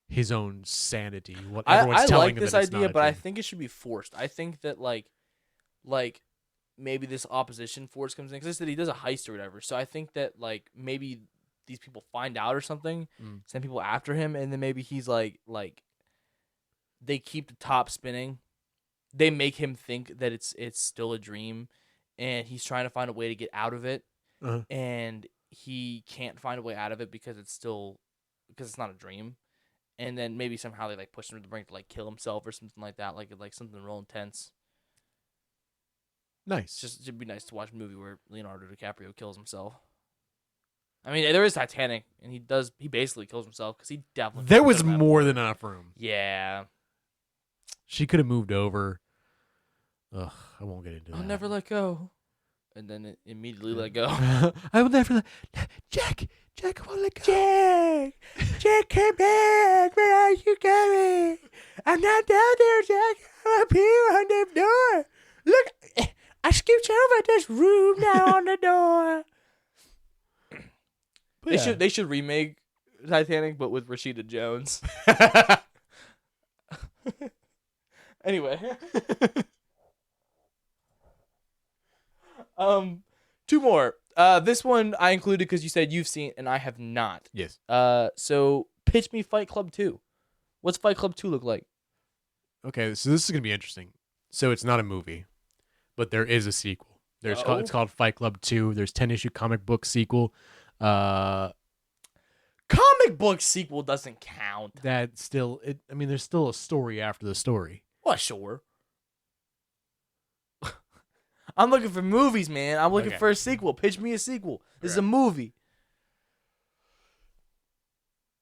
his own sanity. What everyone's telling him like this that it's idea, not but I dream. think it should be forced. I think that like maybe this opposition force comes in because he does a heist or whatever. So I think that like maybe these people find out or something, send people after him, and then maybe he's like they keep the top spinning. They make him think that it's still a dream, and he's trying to find a way to get out of it, and he can't find a way out of it because it's not a dream, and then maybe somehow they like push him to the brink to like kill himself or something like that, like something real intense. Nice. It'd be nice to watch a movie where Leonardo DiCaprio kills himself. I mean, there is Titanic, and he basically kills himself because he definitely. There was more than enough room. Yeah. She could have moved over. Ugh, I won't get into that. I'll never let go. And then it immediately let go. I will never let... Jack, I won't let go. Jack, come back. Where are you going? I'm not down there, Jack. I'm up here on the door. Look, I skipped over this room now on the door. They should remake Titanic, but with Rashida Jones. Anyway. Two more. This one I included because you said you've seen and I have not. Yes. So pitch me Fight Club 2. What's Fight Club 2 look like? Okay, so this is gonna be interesting. So it's not a movie, but there is a sequel. It's called Fight Club 2. There's 10-issue comic book sequel. Comic book sequel doesn't count. That still, there's still a story after the story. Well, sure. I'm looking for movies, man. I'm looking for a sequel. Pitch me a sequel. This is a movie.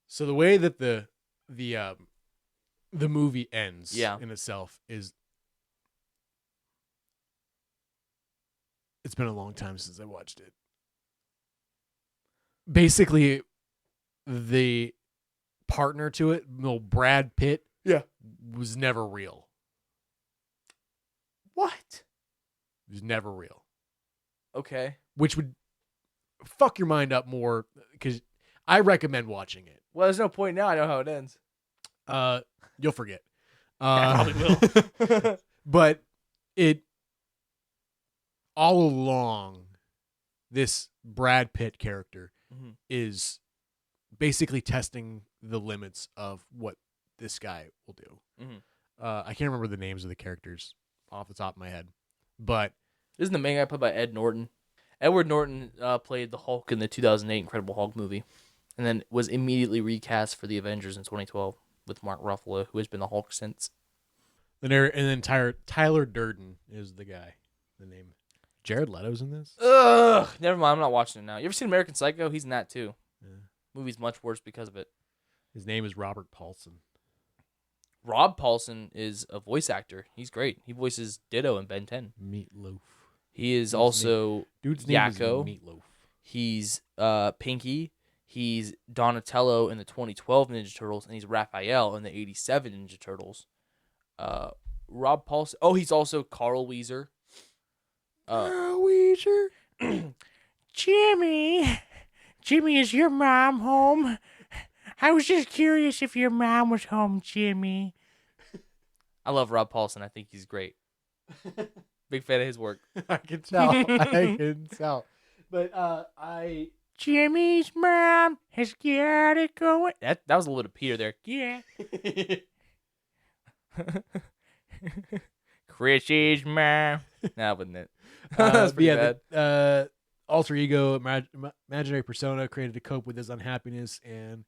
So the way that the movie ends in itself is, it's been a long time since I watched it. Basically, the partner to it, Brad Pitt, was never real. What? It was never real. Okay. Which would fuck your mind up more, because I recommend watching it. Well, there's no point now. I know how it ends. You'll forget. I probably will. But it, all along, this Brad Pitt character is basically testing the limits of what this guy will do. I can't remember the names of the characters off the top of my head, but isn't the main guy played by Ed Norton? Edward Norton played the Hulk in the 2008 Incredible Hulk movie, and then was immediately recast for the Avengers in 2012 with Mark Ruffalo, who has been the Hulk since. And then Tyler Durden is the guy. The name. Jared Leto's in this? Ugh, never mind. I'm not watching it now. You ever seen American Psycho? He's in that too. Yeah. Movie's much worse because of it. His name is Robert Paulson. Rob Paulson is a voice actor. He's great. He voices Ditto in Ben 10. Meatloaf. He is also Dude's name is Yakko. Meatloaf. He's Pinky. He's Donatello in the 2012 Ninja Turtles, and he's Raphael in the 87 Ninja Turtles. Rob Paulson. Oh, he's also Carl Weezer. Carl Weezer. Jimmy, is your mom home? I was just curious if your mom was home, Jimmy. I love Rob Paulson. I think he's great. Big fan of his work. I can tell. But Jimmy's mom has got it going. That was a little Peter there. Yeah. Chrissy's mom. Nah, wasn't it? That's pretty bad. Alter ego, imaginary persona created to cope with his unhappiness and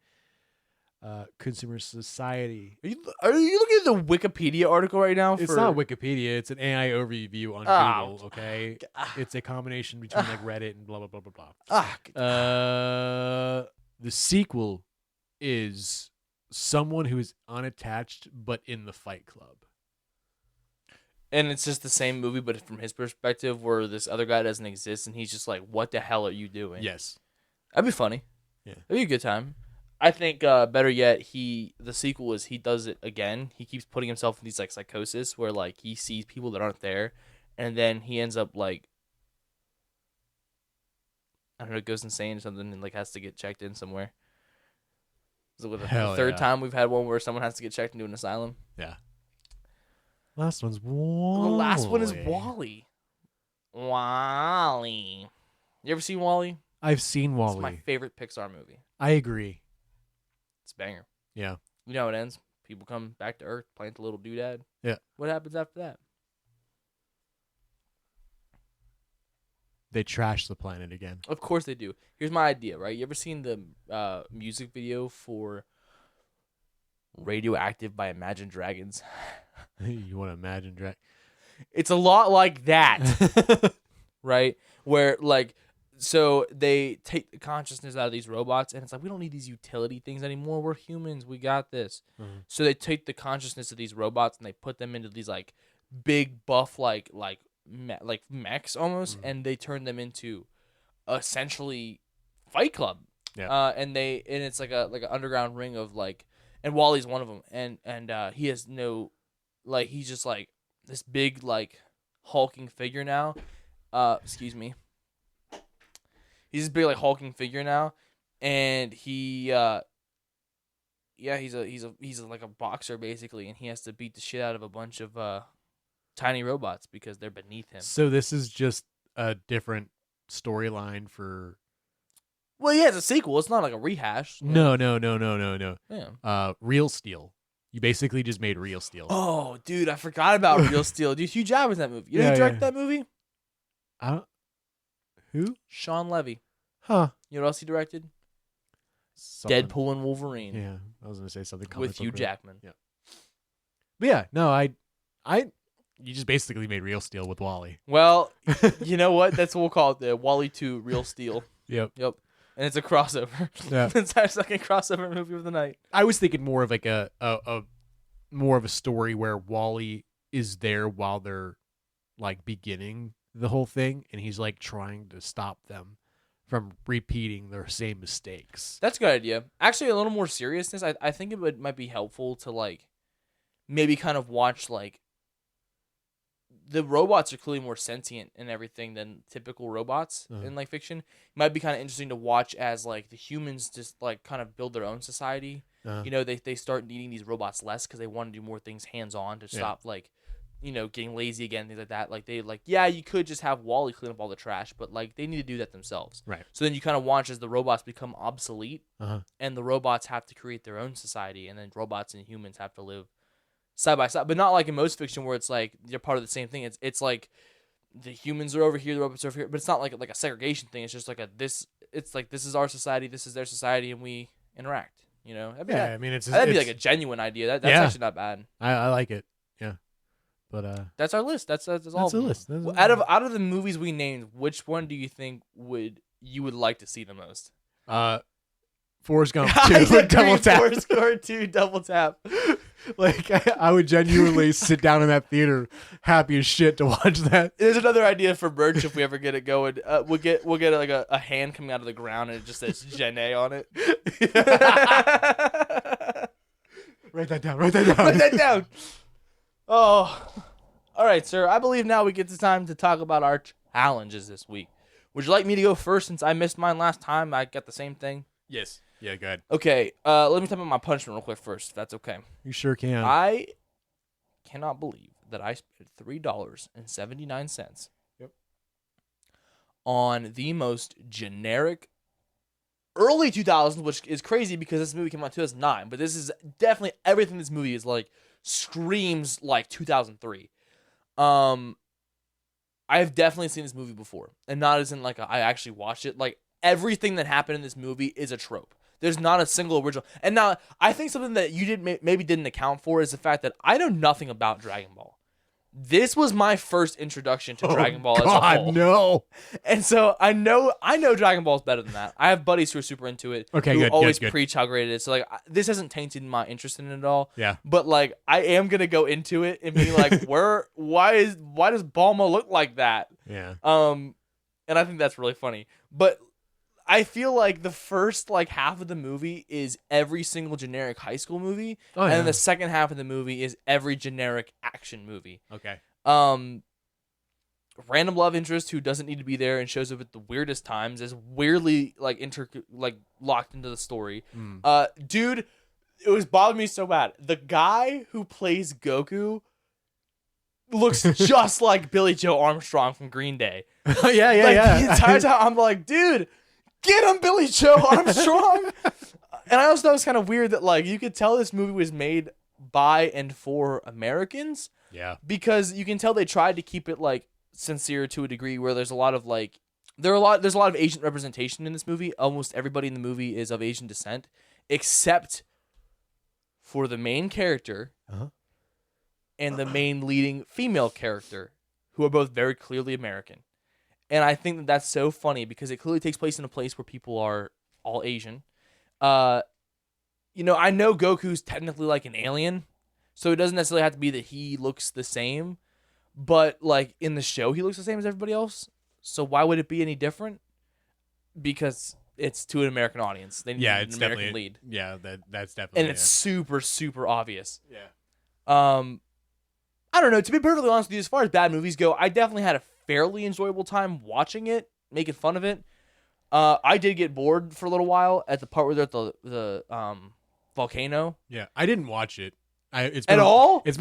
consumer society. Are you looking at the Wikipedia article right now? It's not Wikipedia. It's an AI overview on Google. Okay, it's a combination between like Reddit and blah blah blah blah blah. The sequel is someone who is unattached but in the Fight Club. And it's just the same movie, but from his perspective, where this other guy doesn't exist, and he's just like, "What the hell are you doing?" Yes, that'd be funny. Yeah, that'd be a good time. I think better yet, the sequel is he does it again. He keeps putting himself in these like psychosis where like he sees people that aren't there, and then he ends up like, I don't know, goes insane or something, and like has to get checked in somewhere. So with the third time we've had one where someone has to get checked into an asylum. Yeah. Last one's Wall-E. The last one is Wall-E. Wall-E. You ever seen Wall-E? I've seen Wall-E. It's my favorite Pixar movie. I agree. It's a banger. Yeah. You know how it ends? People come back to Earth, plant the little doodad. Yeah. What happens after that? They trash the planet again. Of course they do. Here's my idea, right? You ever seen the music video for Radioactive by Imagine Dragons? You want to Imagine Dragons? It's a lot like that, right? Where, like, so they take the consciousness out of these robots, and it's like, we don't need these utility things anymore. We're humans. We got this. Mm-hmm. So they take the consciousness of these robots, and they put them into these, like, big buff, like mechs almost, mm-hmm. and they turn them into essentially Fight Club. Yeah. And it's like an underground ring of, like, and Wally's one of them. And he has no, like, he's just like this big like hulking figure now. Excuse me. He's this big like hulking figure now, and he's like a boxer basically, and he has to beat the shit out of a bunch of tiny robots because they're beneath him. So this is just a different storyline for. Well, yeah, it's a sequel. It's not like a rehash. No. Yeah. Real Steel. You basically just made Real Steel. Oh, dude, I forgot about Real Steel. Dude, Hugh Jackman's in that movie. You know who directed that movie? Who? Sean Levy. Huh. You know what else he directed? Something. Deadpool and Wolverine. Yeah, I was gonna say something with Hugh Jackman. Yeah. But yeah, no, I, you just basically made Real Steel with Wally. Well, you know what? That's what we'll call it. The Wally 2 Real Steel. Yep. And it's a crossover. Yeah. It's our second crossover movie of the night. I was thinking more of like a more of a story where Wally is there while they're like beginning the whole thing, and he's like trying to stop them from repeating their same mistakes. That's a good idea. Actually, a little more seriousness. I think it might be helpful to like maybe kind of watch like the robots are clearly more sentient and everything than typical robots in like fiction. It might be kind of interesting to watch as like the humans just like kind of build their own society. You know, they start needing these robots less because they want to do more things hands on to stop like, you know, getting lazy again, things like that. Like they like, yeah, you could just have Wally clean up all the trash, but like they need to do that themselves. Right. So then you kind of watch as the robots become obsolete, and the robots have to create their own society, and then robots and humans have to live side by side, but not like in most fiction where it's like they're part of the same thing. It's like the humans are over here, the robots are over here, but it's not like a segregation thing. It's just like it's like this is our society, this is their society, and we interact. You know? I mean, that'd be like a genuine idea. That's actually not bad. I like it. Yeah, but that's our list. That's all. That's the list. Out of the movies we named, which one do you think you would like to see the most? Forrest Gump 2 Double Tap. Forrest Gump 2 Double Tap. Like I would genuinely sit down in that theater, happy as shit to watch that. There's another idea for merch if we ever get it going. We'll get like a hand coming out of the ground and it just says Jenny on it. Write that down. Write that down. Oh, all right, sir. I believe now we get the time to talk about our challenges this week. Would you like me to go first since I missed mine last time? I got the same thing. Yes. Yeah, go ahead. Okay, let me talk about my punishment real quick first, if that's okay. You sure can. I cannot believe that I spent $3.79 on the most generic early 2000s, which is crazy because this movie came out in 2009, but this is definitely everything this movie is like screams like 2003. I have definitely seen this movie before, and not as in like I actually watched it. Like everything that happened in this movie is a trope. There's not a single original. And now, I think something that you maybe didn't account for is the fact that I know nothing about Dragon Ball. This was my first introduction to Dragon Ball as a whole. No. And so I know Dragon Ball is better than that. I have buddies who are super into it. Okay, who good. always good. preach how great it is. So like this hasn't tainted my interest in it at all. Yeah. But like I am gonna go into it and be like, why does Bulma look like that? Yeah. And I think that's really funny. But I feel like the first like half of the movie is every single generic high school movie, and then the second half of the movie is every generic action movie. Okay. Random love interest who doesn't need to be there and shows up at the weirdest times is weirdly like locked into the story. Dude, it was bothering me so bad. The guy who plays Goku looks just like Billy Joe Armstrong from Green Day. yeah. The entire time I'm like, dude, get him, Billy Joe Armstrong. And I also thought it was kind of weird that like you could tell this movie was made by and for Americans. Yeah. Because you can tell they tried to keep it like sincere to a degree where there's a lot of like there's a lot of Asian representation in this movie. Almost everybody in the movie is of Asian descent except for the main character and the main leading female character, who are both very clearly American. And I think that that's so funny because it clearly takes place in a place where people are all Asian. I know Goku's technically like an alien, so it doesn't necessarily have to be that he looks the same, but like in the show, he looks the same as everybody else. So why would it be any different? Because it's to an American audience. They need an American lead. Yeah, that's definitely. And it's super, super obvious. Yeah. I don't know. To be perfectly honest with you, as far as bad movies go, I definitely had a fairly enjoyable time watching it, making fun of it. I did get bored for a little while at the part where they're at the volcano. Yeah, I didn't watch it. It's been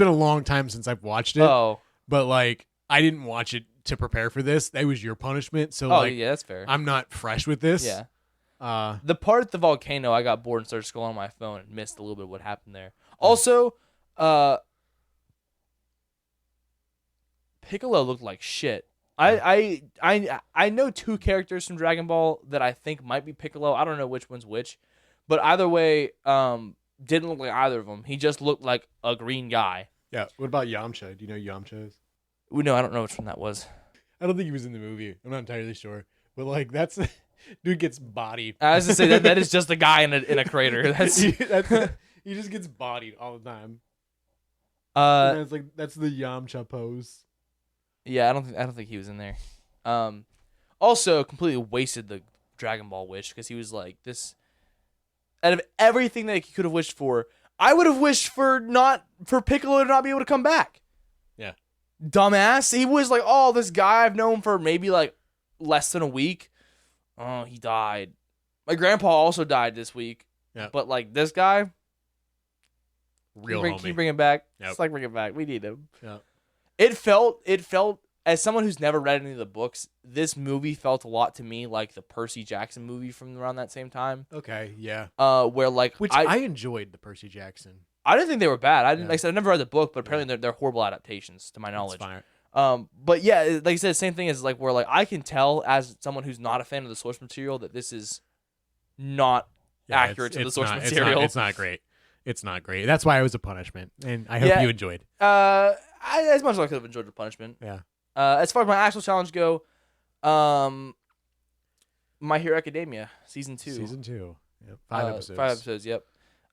a long time since I've watched it. Oh. But like, I didn't watch it to prepare for this. That was your punishment. So yeah, that's fair. I'm not fresh with this. Yeah. The part at the volcano, I got bored and started scrolling on my phone and missed a little bit of what happened there. Also, Piccolo looked like shit. I know two characters from Dragon Ball that I think might be Piccolo. I don't know which one's which, but either way, didn't look like either of them. He just looked like a green guy. Yeah. What about Yamcha? Do you know Yamcha is? No, I don't know which one that was. I don't think he was in the movie. I'm not entirely sure, but like that's dude gets bodied. I was to say that is just a guy in a crater. He just gets bodied all the time. It's like that's the Yamcha pose. Yeah, I don't think he was in there. Also, completely wasted the Dragon Ball wish because he was like this. Out of everything that he could have wished for, I would have wished for Piccolo to not be able to come back. Yeah, dumbass. He was like, oh, this guy I've known for maybe like less than a week. Oh, he died. My grandpa also died this week. Yeah, but like this guy, can you bring him back? Yep. It's like bring him back. We need him. Yeah. It felt as someone who's never read any of the books, this movie felt a lot to me like the Percy Jackson movie from around that same time. Okay, yeah. Where like I enjoyed the Percy Jackson. I didn't think they were bad. Like I said, I never read the book, but apparently they're horrible adaptations to my knowledge. That's fine. But yeah, like I said, same thing as like where like I can tell as someone who's not a fan of the source material that this is not accurate to the source material. It's not great. It's not great. That's why it was a punishment, and I hope you enjoyed. As much as I could have enjoyed the punishment. Yeah. As far as my actual challenge go, My Hero Academia season 2. Season 2. Yep. 5 episodes. 5 episodes. Yep.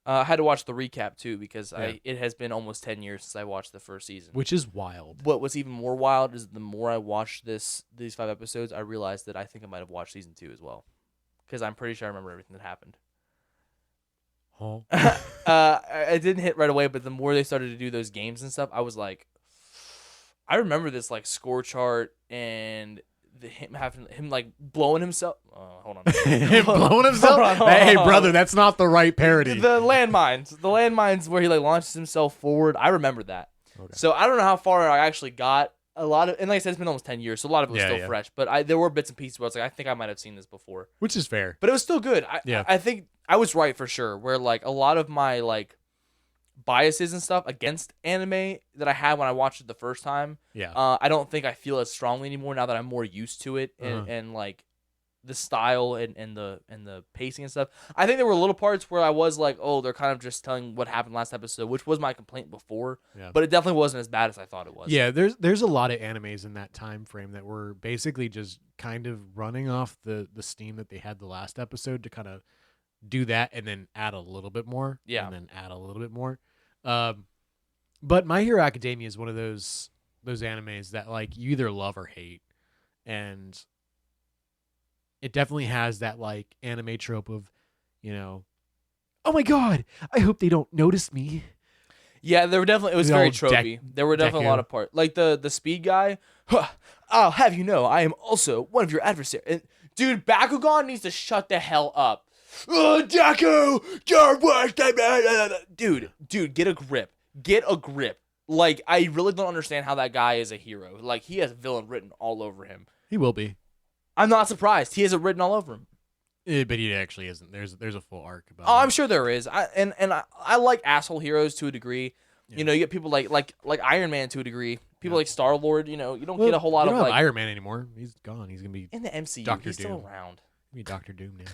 I had to watch the recap too because it has been almost 10 years since I watched the first season, which is wild. What was even more wild is the more I watched these 5 episodes, I realized that I think I might have watched season 2 as well, because I'm pretty sure I remember everything that happened. Oh. I didn't hit right away, but the more they started to do those games and stuff, I was like, I remember this like score chart and him like blowing himself. Hold on. Him blowing himself? Hold on. Hey, brother, that's not the right parody. The landmines where he like launches himself forward. I remember that. Okay. So I don't know how far I actually got. And like I said, it's been almost 10 years, so a lot of it was still fresh. But there were bits and pieces where I was like, I think I might have seen this before. Which is fair. But it was still good. I think I was right for sure. Where like a lot of my like biases and stuff against anime that I had when I watched it the first time. Yeah. I don't think I feel as strongly anymore now that I'm more used to it and like the style and the pacing and stuff. I think there were little parts where I was like, oh, they're kind of just telling what happened last episode, which was my complaint before. Yeah. But it definitely wasn't as bad as I thought it was. Yeah, there's a lot of animes in that time frame that were basically just kind of running off the steam that they had the last episode to kind of do that and then add a little bit more. Yeah. And then add a little bit more. But My Hero Academia is one of those animes that like you either love or hate, and it definitely has that like anime trope of, oh my god, I hope they don't notice me. Yeah, there were definitely, it was very tropey. There were definitely a lot of parts, like the speed guy. I'll have you know, I am also one of your adversaries. And, dude, Bakugan needs to shut the hell up. Oh, Deku, your worst. Dude, get a grip. Get a grip. Like, I really don't understand how that guy is a hero. Like, he has villain written all over him. He will be. I'm not surprised. He has it written all over him. But he actually isn't. There's a full arc about it. I'm sure there is. I like asshole heroes to a degree. Yeah. You get people like Iron Man to a degree. People like Star-Lord. You don't get a whole lot of like Iron Man anymore. He's gone. He's gonna be in the MCU. Dr. He's Doom. Still around. He's Dr. Doom now.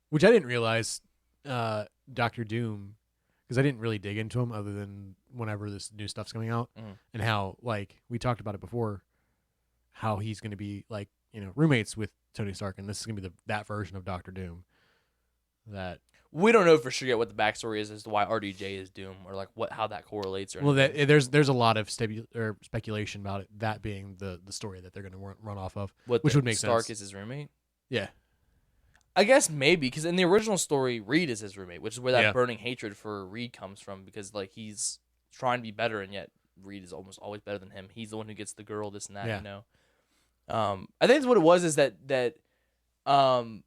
Which I didn't realize. Dr. Doom, because I didn't really dig into him other than whenever this new stuff's coming out, and how like we talked about it before, how he's gonna be like roommates with Tony Stark, and this is gonna be that version of Dr. Doom. That we don't know for sure yet what the backstory is as to why RDJ is Doom, or like how that correlates. Or anything. There's a lot of speculation about it. That being the story that they're gonna run off of, which would make Stark sense. Is his roommate. Yeah. I guess maybe because in the original story, Reed is his roommate, which is where that Yeah. burning hatred for Reed comes from. Because like he's trying to be better, and yet Reed is almost always better than him. He's the one who gets the girl, this and that. Yeah. You know. I think what it was is that I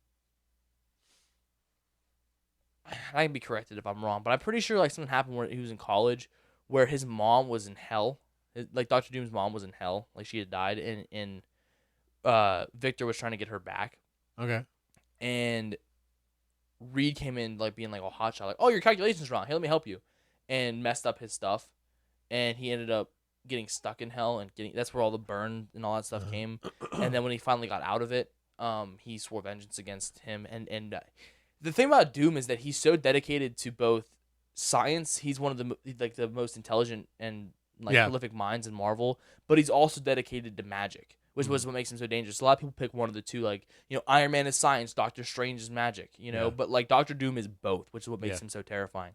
can be corrected if I'm wrong, but I'm pretty sure like something happened where he was in college, where his mom was in hell. Like Doctor Doom's mom was in hell, like she had died, and Victor was trying to get her back. Okay. And Reed came in like being like a hotshot, like, "Oh, your calculation's wrong. Hey, let me help you," and messed up his stuff, and he ended up getting stuck in hell and that's where all the burn and all that stuff came. And then when he finally got out of it, he swore vengeance against him. And the thing about Doom is that he's so dedicated to both science. He's one of the most intelligent and prolific minds in Marvel, but he's also dedicated to magic, which was what makes him so dangerous. A lot of people pick one of the two, like, Iron Man is science, Doctor Strange is magic, but like Doctor Doom is both, which is what makes him so terrifying.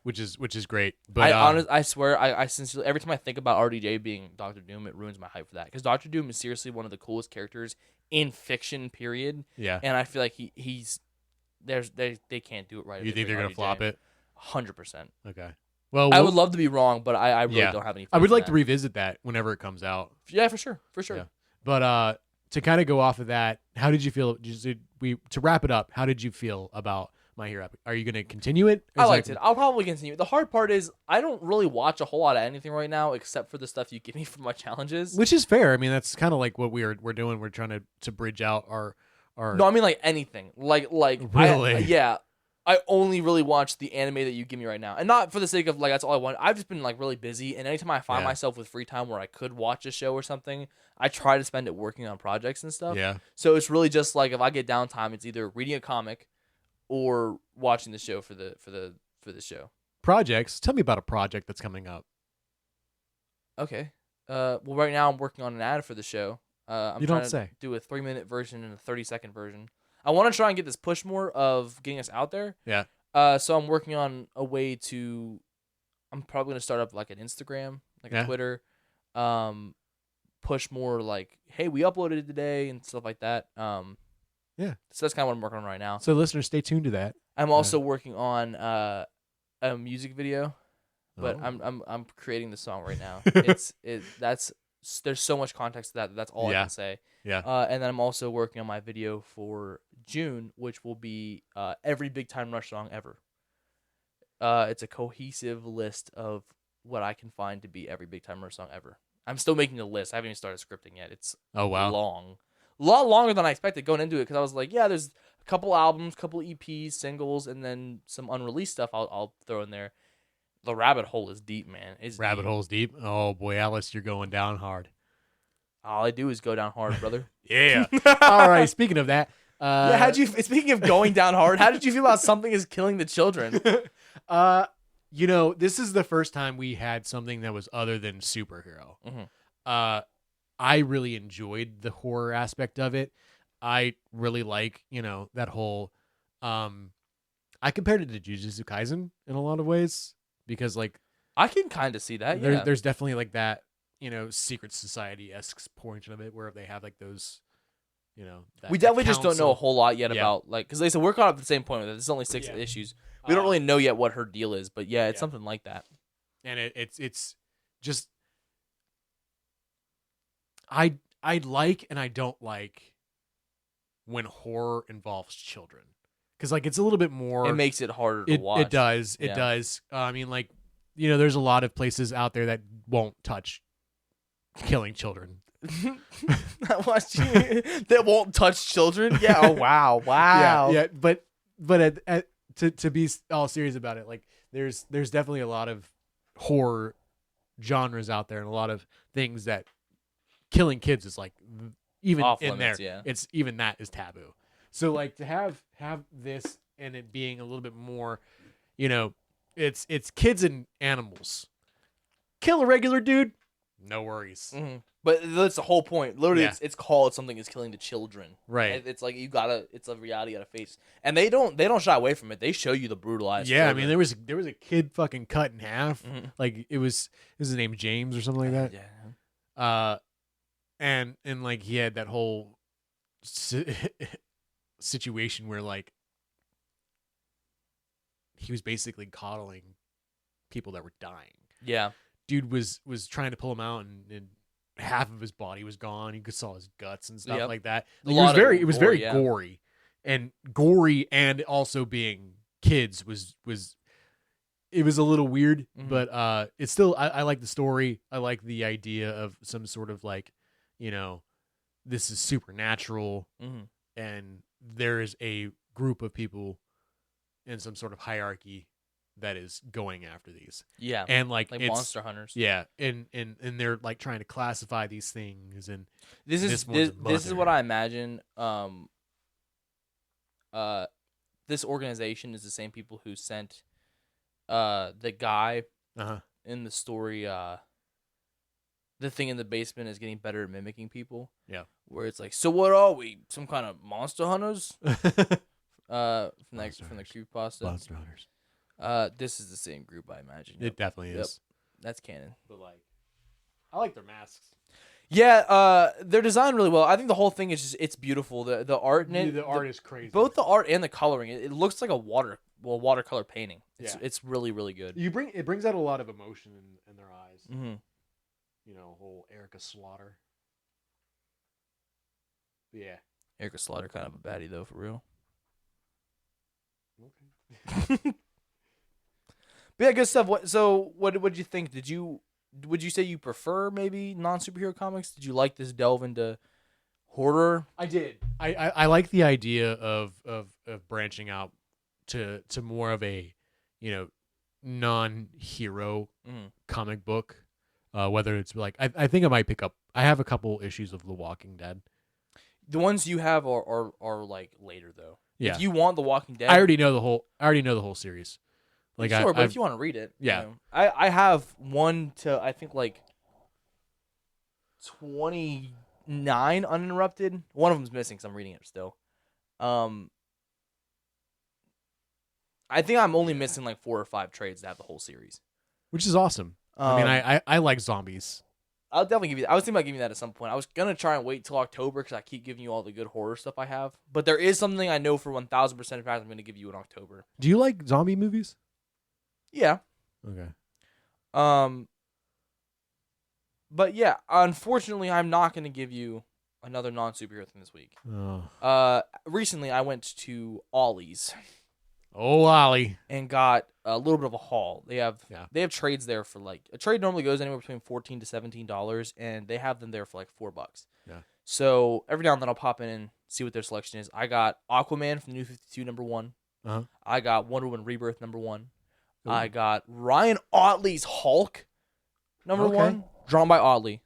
Which is great. But I swear, I sincerely, every time I think about RDJ being Doctor Doom, it ruins my hype for that, because Doctor Doom is seriously one of the coolest characters in fiction, period. Yeah. And I feel like they can't do it right. You think they're gonna flop it? 100%. Okay. Well, I would love to be wrong, but I really don't have any. I would like to revisit that whenever it comes out. Yeah, for sure. Yeah. But to kind of go off of that, how did you feel? To wrap it up, how did you feel about My Hero? Are you going to continue it? I liked it. I'll probably continue. The hard part is I don't really watch a whole lot of anything right now except for the stuff you give me for my challenges. Which is fair. I mean, that's kind of like what we're doing. We're trying to bridge out our. No, I mean like anything. Like really. I only really watch the anime that you give me right now, and not for the sake of like that's all I want. I've just been like really busy, and anytime I find myself with free time where I could watch a show or something, I try to spend it working on projects and stuff. Yeah. So it's really just like if I get downtime, it's either reading a comic or watching the show for the show. Projects. Tell me about a project that's coming up. Okay. Well, right now I'm working on an ad for the show. I'm trying to do a 3-minute version and a 30-second version. I want to try and get this push more of getting us out there. Yeah. So I'm working on a way to. I'm probably gonna start up like an Instagram, like a Twitter. Push more like, hey, we uploaded it today and stuff like that. Yeah. So that's kind of what I'm working on right now. So listeners, stay tuned to that. I'm also working on a music video, but I'm creating the song right now. There's so much context to that. That's all I can say. Yeah. And then I'm also working on my video for June, which will be every Big Time Rush song ever. It's a cohesive list of what I can find to be every Big Time Rush song ever. I'm still making the list. I haven't even started scripting yet. It's long. A lot longer than I expected going into it, because I was like, yeah, there's a couple albums, couple EPs, singles, and then some unreleased stuff I'll throw in there. The rabbit hole is deep, man. Rabbit hole's deep. Oh boy, Alice, you're going down hard. All I do is go down hard, brother. Yeah. All right. Speaking of that, speaking of going down hard, how did you feel about Something Is Killing the Children? This is the first time we had something that was other than superhero. Mm-hmm. I really enjoyed the horror aspect of it. I really like, that whole. I compared it to Jujutsu Kaisen in a lot of ways, because like I can kind of see that. There's definitely like that, secret society-esque portion of it where they have like those, we definitely just don't know a whole lot yet about, like, because they said we're caught up at the same point with it. There's only 6 issues. We don't really know yet what her deal is, but it's something like that. And it's just I like and I don't like when horror involves children, because like it's a little bit more. It makes it harder to watch. It does. It does. I mean, like, there's a lot of places out there that won't touch killing children. That won't touch children. Yeah. Oh wow. Yeah. But to be all serious about it, like there's definitely a lot of horror genres out there, and a lot of things that killing kids is like even off in limits, there. It's even that is taboo. So like to have this and it being a little bit more, it's kids and animals. Kill a regular dude, no worries. Mm-hmm. But that's the whole point. Literally, it's called Something Is Killing the Children. Right. It's like it's a reality you gotta face, and they don't shy away from it. They show you the brutalized. Yeah, children. I mean there was a kid fucking cut in half. Mm-hmm. Like it was his name James or something like that. Yeah. And like he had that whole situation where like he was basically coddling people that were dying. Yeah. Dude was trying to pull him out, and half of his body was gone. You could saw his guts and stuff like that. Like, it was very gory, and also being kids was it was a little weird, but it's still I like the story. I like the idea of some sort of like, this is supernatural, and there is a group of people in some sort of hierarchy that is going after these. Yeah. And like monster hunters. Yeah. And they're like trying to classify these things, and this is what I imagine. This organization is the same people who sent the guy in the story, the thing in the basement is getting better at mimicking people. Yeah. Where it's like, so what are we? Some kind of monster hunters? From the creepypasta. Monster hunters. This is the same group, I imagine. It definitely is. That's canon. But like, I like their masks. Yeah, they're designed really well. I think the whole thing is just, it's beautiful. The art in it. The art is crazy. Both the art and the coloring. It looks like a watercolor painting. It's really, really good. It brings out a lot of emotion in their eyes. Mm-hmm. Whole Erica Slaughter. Yeah. Erica Slaughter, kind of a baddie though, for real. Okay. But yeah, good stuff. What did you think? Would you say you prefer maybe non-superhero comics? Did you like this delve into horror? I did. I like the idea of branching out to more of a non-hero comic book. Whether it's like I think I might pick up. I have a couple issues of The Walking Dead. The ones you have are like later though. Yeah. If you want The Walking Dead, I already know the whole series. Like sure, but if you want to read it, yeah. I have 1 to I think like 29 uninterrupted. One of them's missing, so I'm reading it still. I think I'm only missing like 4 or 5 trades to have the whole series, which is awesome. I mean, I like zombies. I'll definitely give you that. I was thinking about giving you that at some point. I was going to try and wait till October because I keep giving you all the good horror stuff I have. But there is something I know for 1,000% fact I'm going to give you in October. Do you like zombie movies? Yeah. Okay. But yeah, unfortunately, I'm not going to give you another non-superhero thing this week. Oh. Recently, I went to Ollie's. Oh, Ollie. And got a little bit of a haul. They have trades there for like a trade normally goes anywhere between $14 to $17, and they have them there for like $4. Yeah. So every now and then I'll pop in and see what their selection is. I got Aquaman from the New 52 #1. I got Wonder Woman Rebirth #1. Ooh. I got Ryan Ottley's Hulk #1, drawn by Ottley.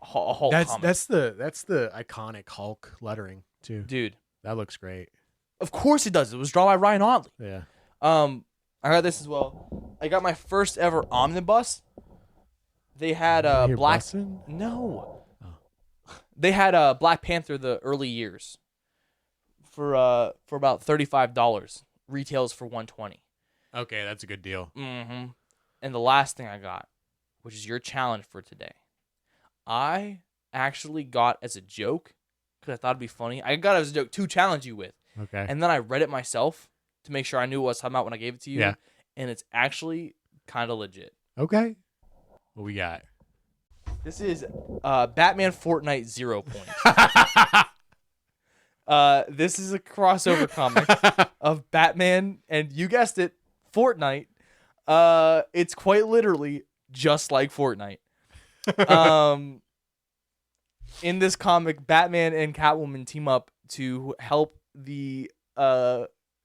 Hulk. That's the iconic Hulk lettering too. Dude, that looks great. Of course it does. It was drawn by Ryan Ottley. Yeah. I got this as well. I got my first ever omnibus. They had Black. Bussin'? No. Oh. They had Black Panther the early years for about $35. Retails for $120. Okay, that's a good deal. Mm-hmm. And the last thing I got, which is your challenge for today, I actually got as a joke because I thought it'd be funny. I got it as a joke to challenge you with. Okay. And then I read it myself to make sure I knew what I was talking about when I gave it to you. Yeah. And it's actually kind of legit. Okay. What we got? This is Batman Fortnite 0 Point. This is a crossover comic of Batman and, you guessed it, Fortnite. It's quite literally just like Fortnite. In this comic, Batman and Catwoman team up to help the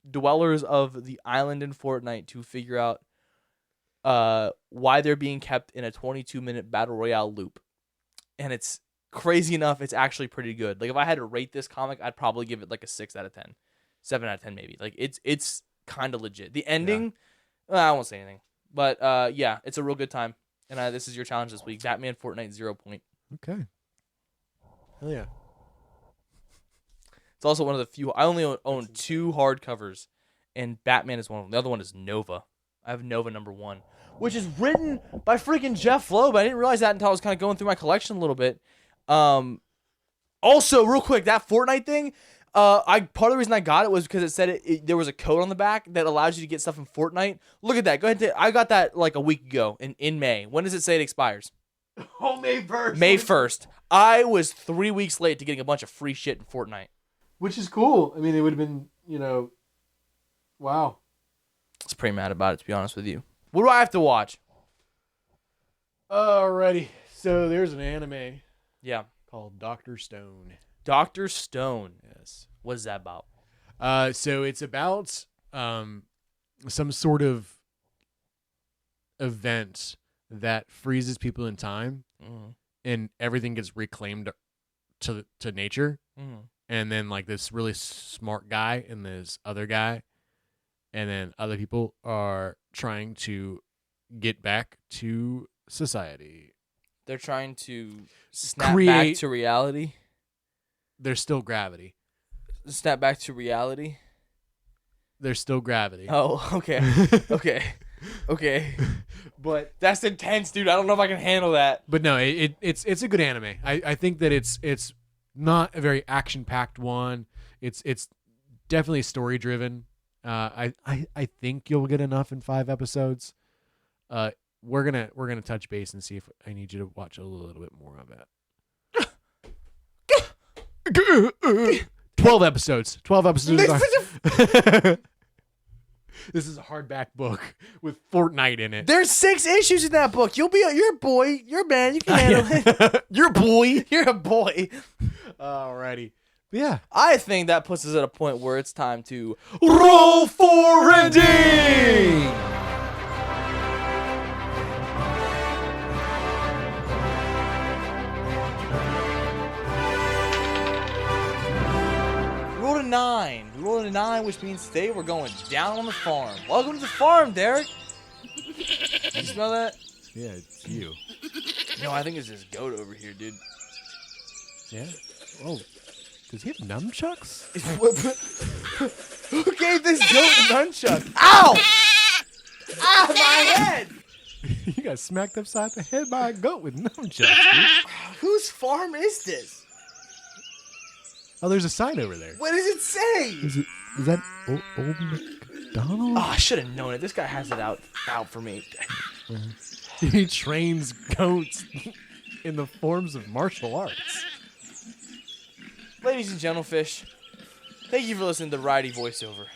dwellers of the island in Fortnite to figure out why they're being kept in a 22-minute battle royale loop. And it's crazy enough, it's actually pretty good. Like, if I had to rate this comic, I'd probably give it like a 6 out of 10. 7 out of 10 maybe. Like, it's kind of legit. The ending, I won't say anything. But yeah, it's a real good time. And this is your challenge this week. Batman Fortnite 0 Point. Okay. Hell yeah. It's also one of the few. I only own 2 hardcovers, and Batman is one of them. The other one is Nova. I have Nova #1, which is written by freaking Jeff Loeb. I didn't realize that until I was kind of going through my collection a little bit. Also, real quick, that Fortnite thing, Part of the reason I got it was because it said there was a code on the back that allows you to get stuff in Fortnite. Look at that. Go ahead. I got that like a week ago in May. When does it say it expires? Oh, May 1st. May 1st. I was 3 weeks late to getting a bunch of free shit in Fortnite. Which is cool. I mean, it would have been, wow. I was pretty mad about it, to be honest with you. What do I have to watch? Alrighty. So there's an anime Yeah. called Dr. Stone. Dr. Stone. Yes. What is that about? So it's about some sort of event that freezes people in time, and everything gets reclaimed to nature. And then like this really smart guy and this other guy, and then other people are trying to get back to society. They're trying to snap back to reality. There's still gravity. Snap back to reality. There's still gravity. Oh, okay. Okay. But that's intense, dude. I don't know if I can handle that. But no, it's a good anime. I think that it's not a very action packed one. It's definitely story driven. I think you'll get enough in 5 episodes. We're gonna touch base and see if I need you to watch a little bit more of it. 12 episodes. 12 episodes. This is a hardback book with Fortnite in it. There's 6 issues in that book. You're a boy. You're a man. You can handle it. You're a boy. You're a boy. Alrighty. But yeah. I think that puts us at a point where it's time to roll for ending. We rolled a 9, which means today we're going down on the farm. Welcome to the farm, Derek. You smell that? Yeah, it's you. No, I think it's this goat over here, dude. Yeah? Oh, does he have nunchucks? Who gave this goat a nunchuck? Ow! Ow, my head! You got smacked upside the head by a goat with nunchucks, dude. Whose farm is this? Oh, there's a sign over there. What does it say? Is that old McDonald? Oh, I should have known it. This guy has it out for me. He trains goats in the forms of martial arts. Ladies and gentlefish, thank you for listening to Variety Voiceover.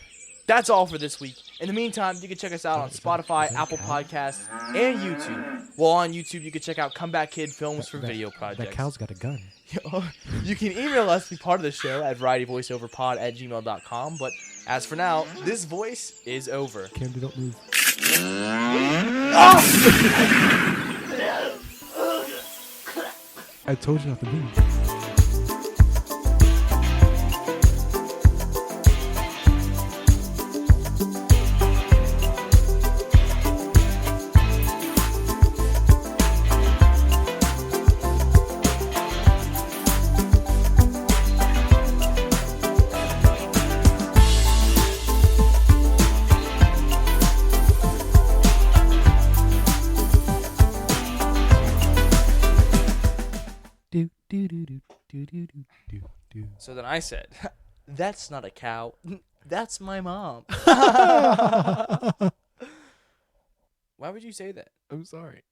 That's all for this week. In the meantime, you can check us out on Spotify, Apple Podcasts, and YouTube. While on YouTube, you can check out Comeback Kid Films for Video Projects. That cow's got a gun. You can email us to be part of the show at varietyvoiceoverpod@gmail.com. But as for now, this voice is over. Candy, don't move. I told you not to move. So then I said, that's not a cow. That's my mom. Why would you say that? I'm sorry.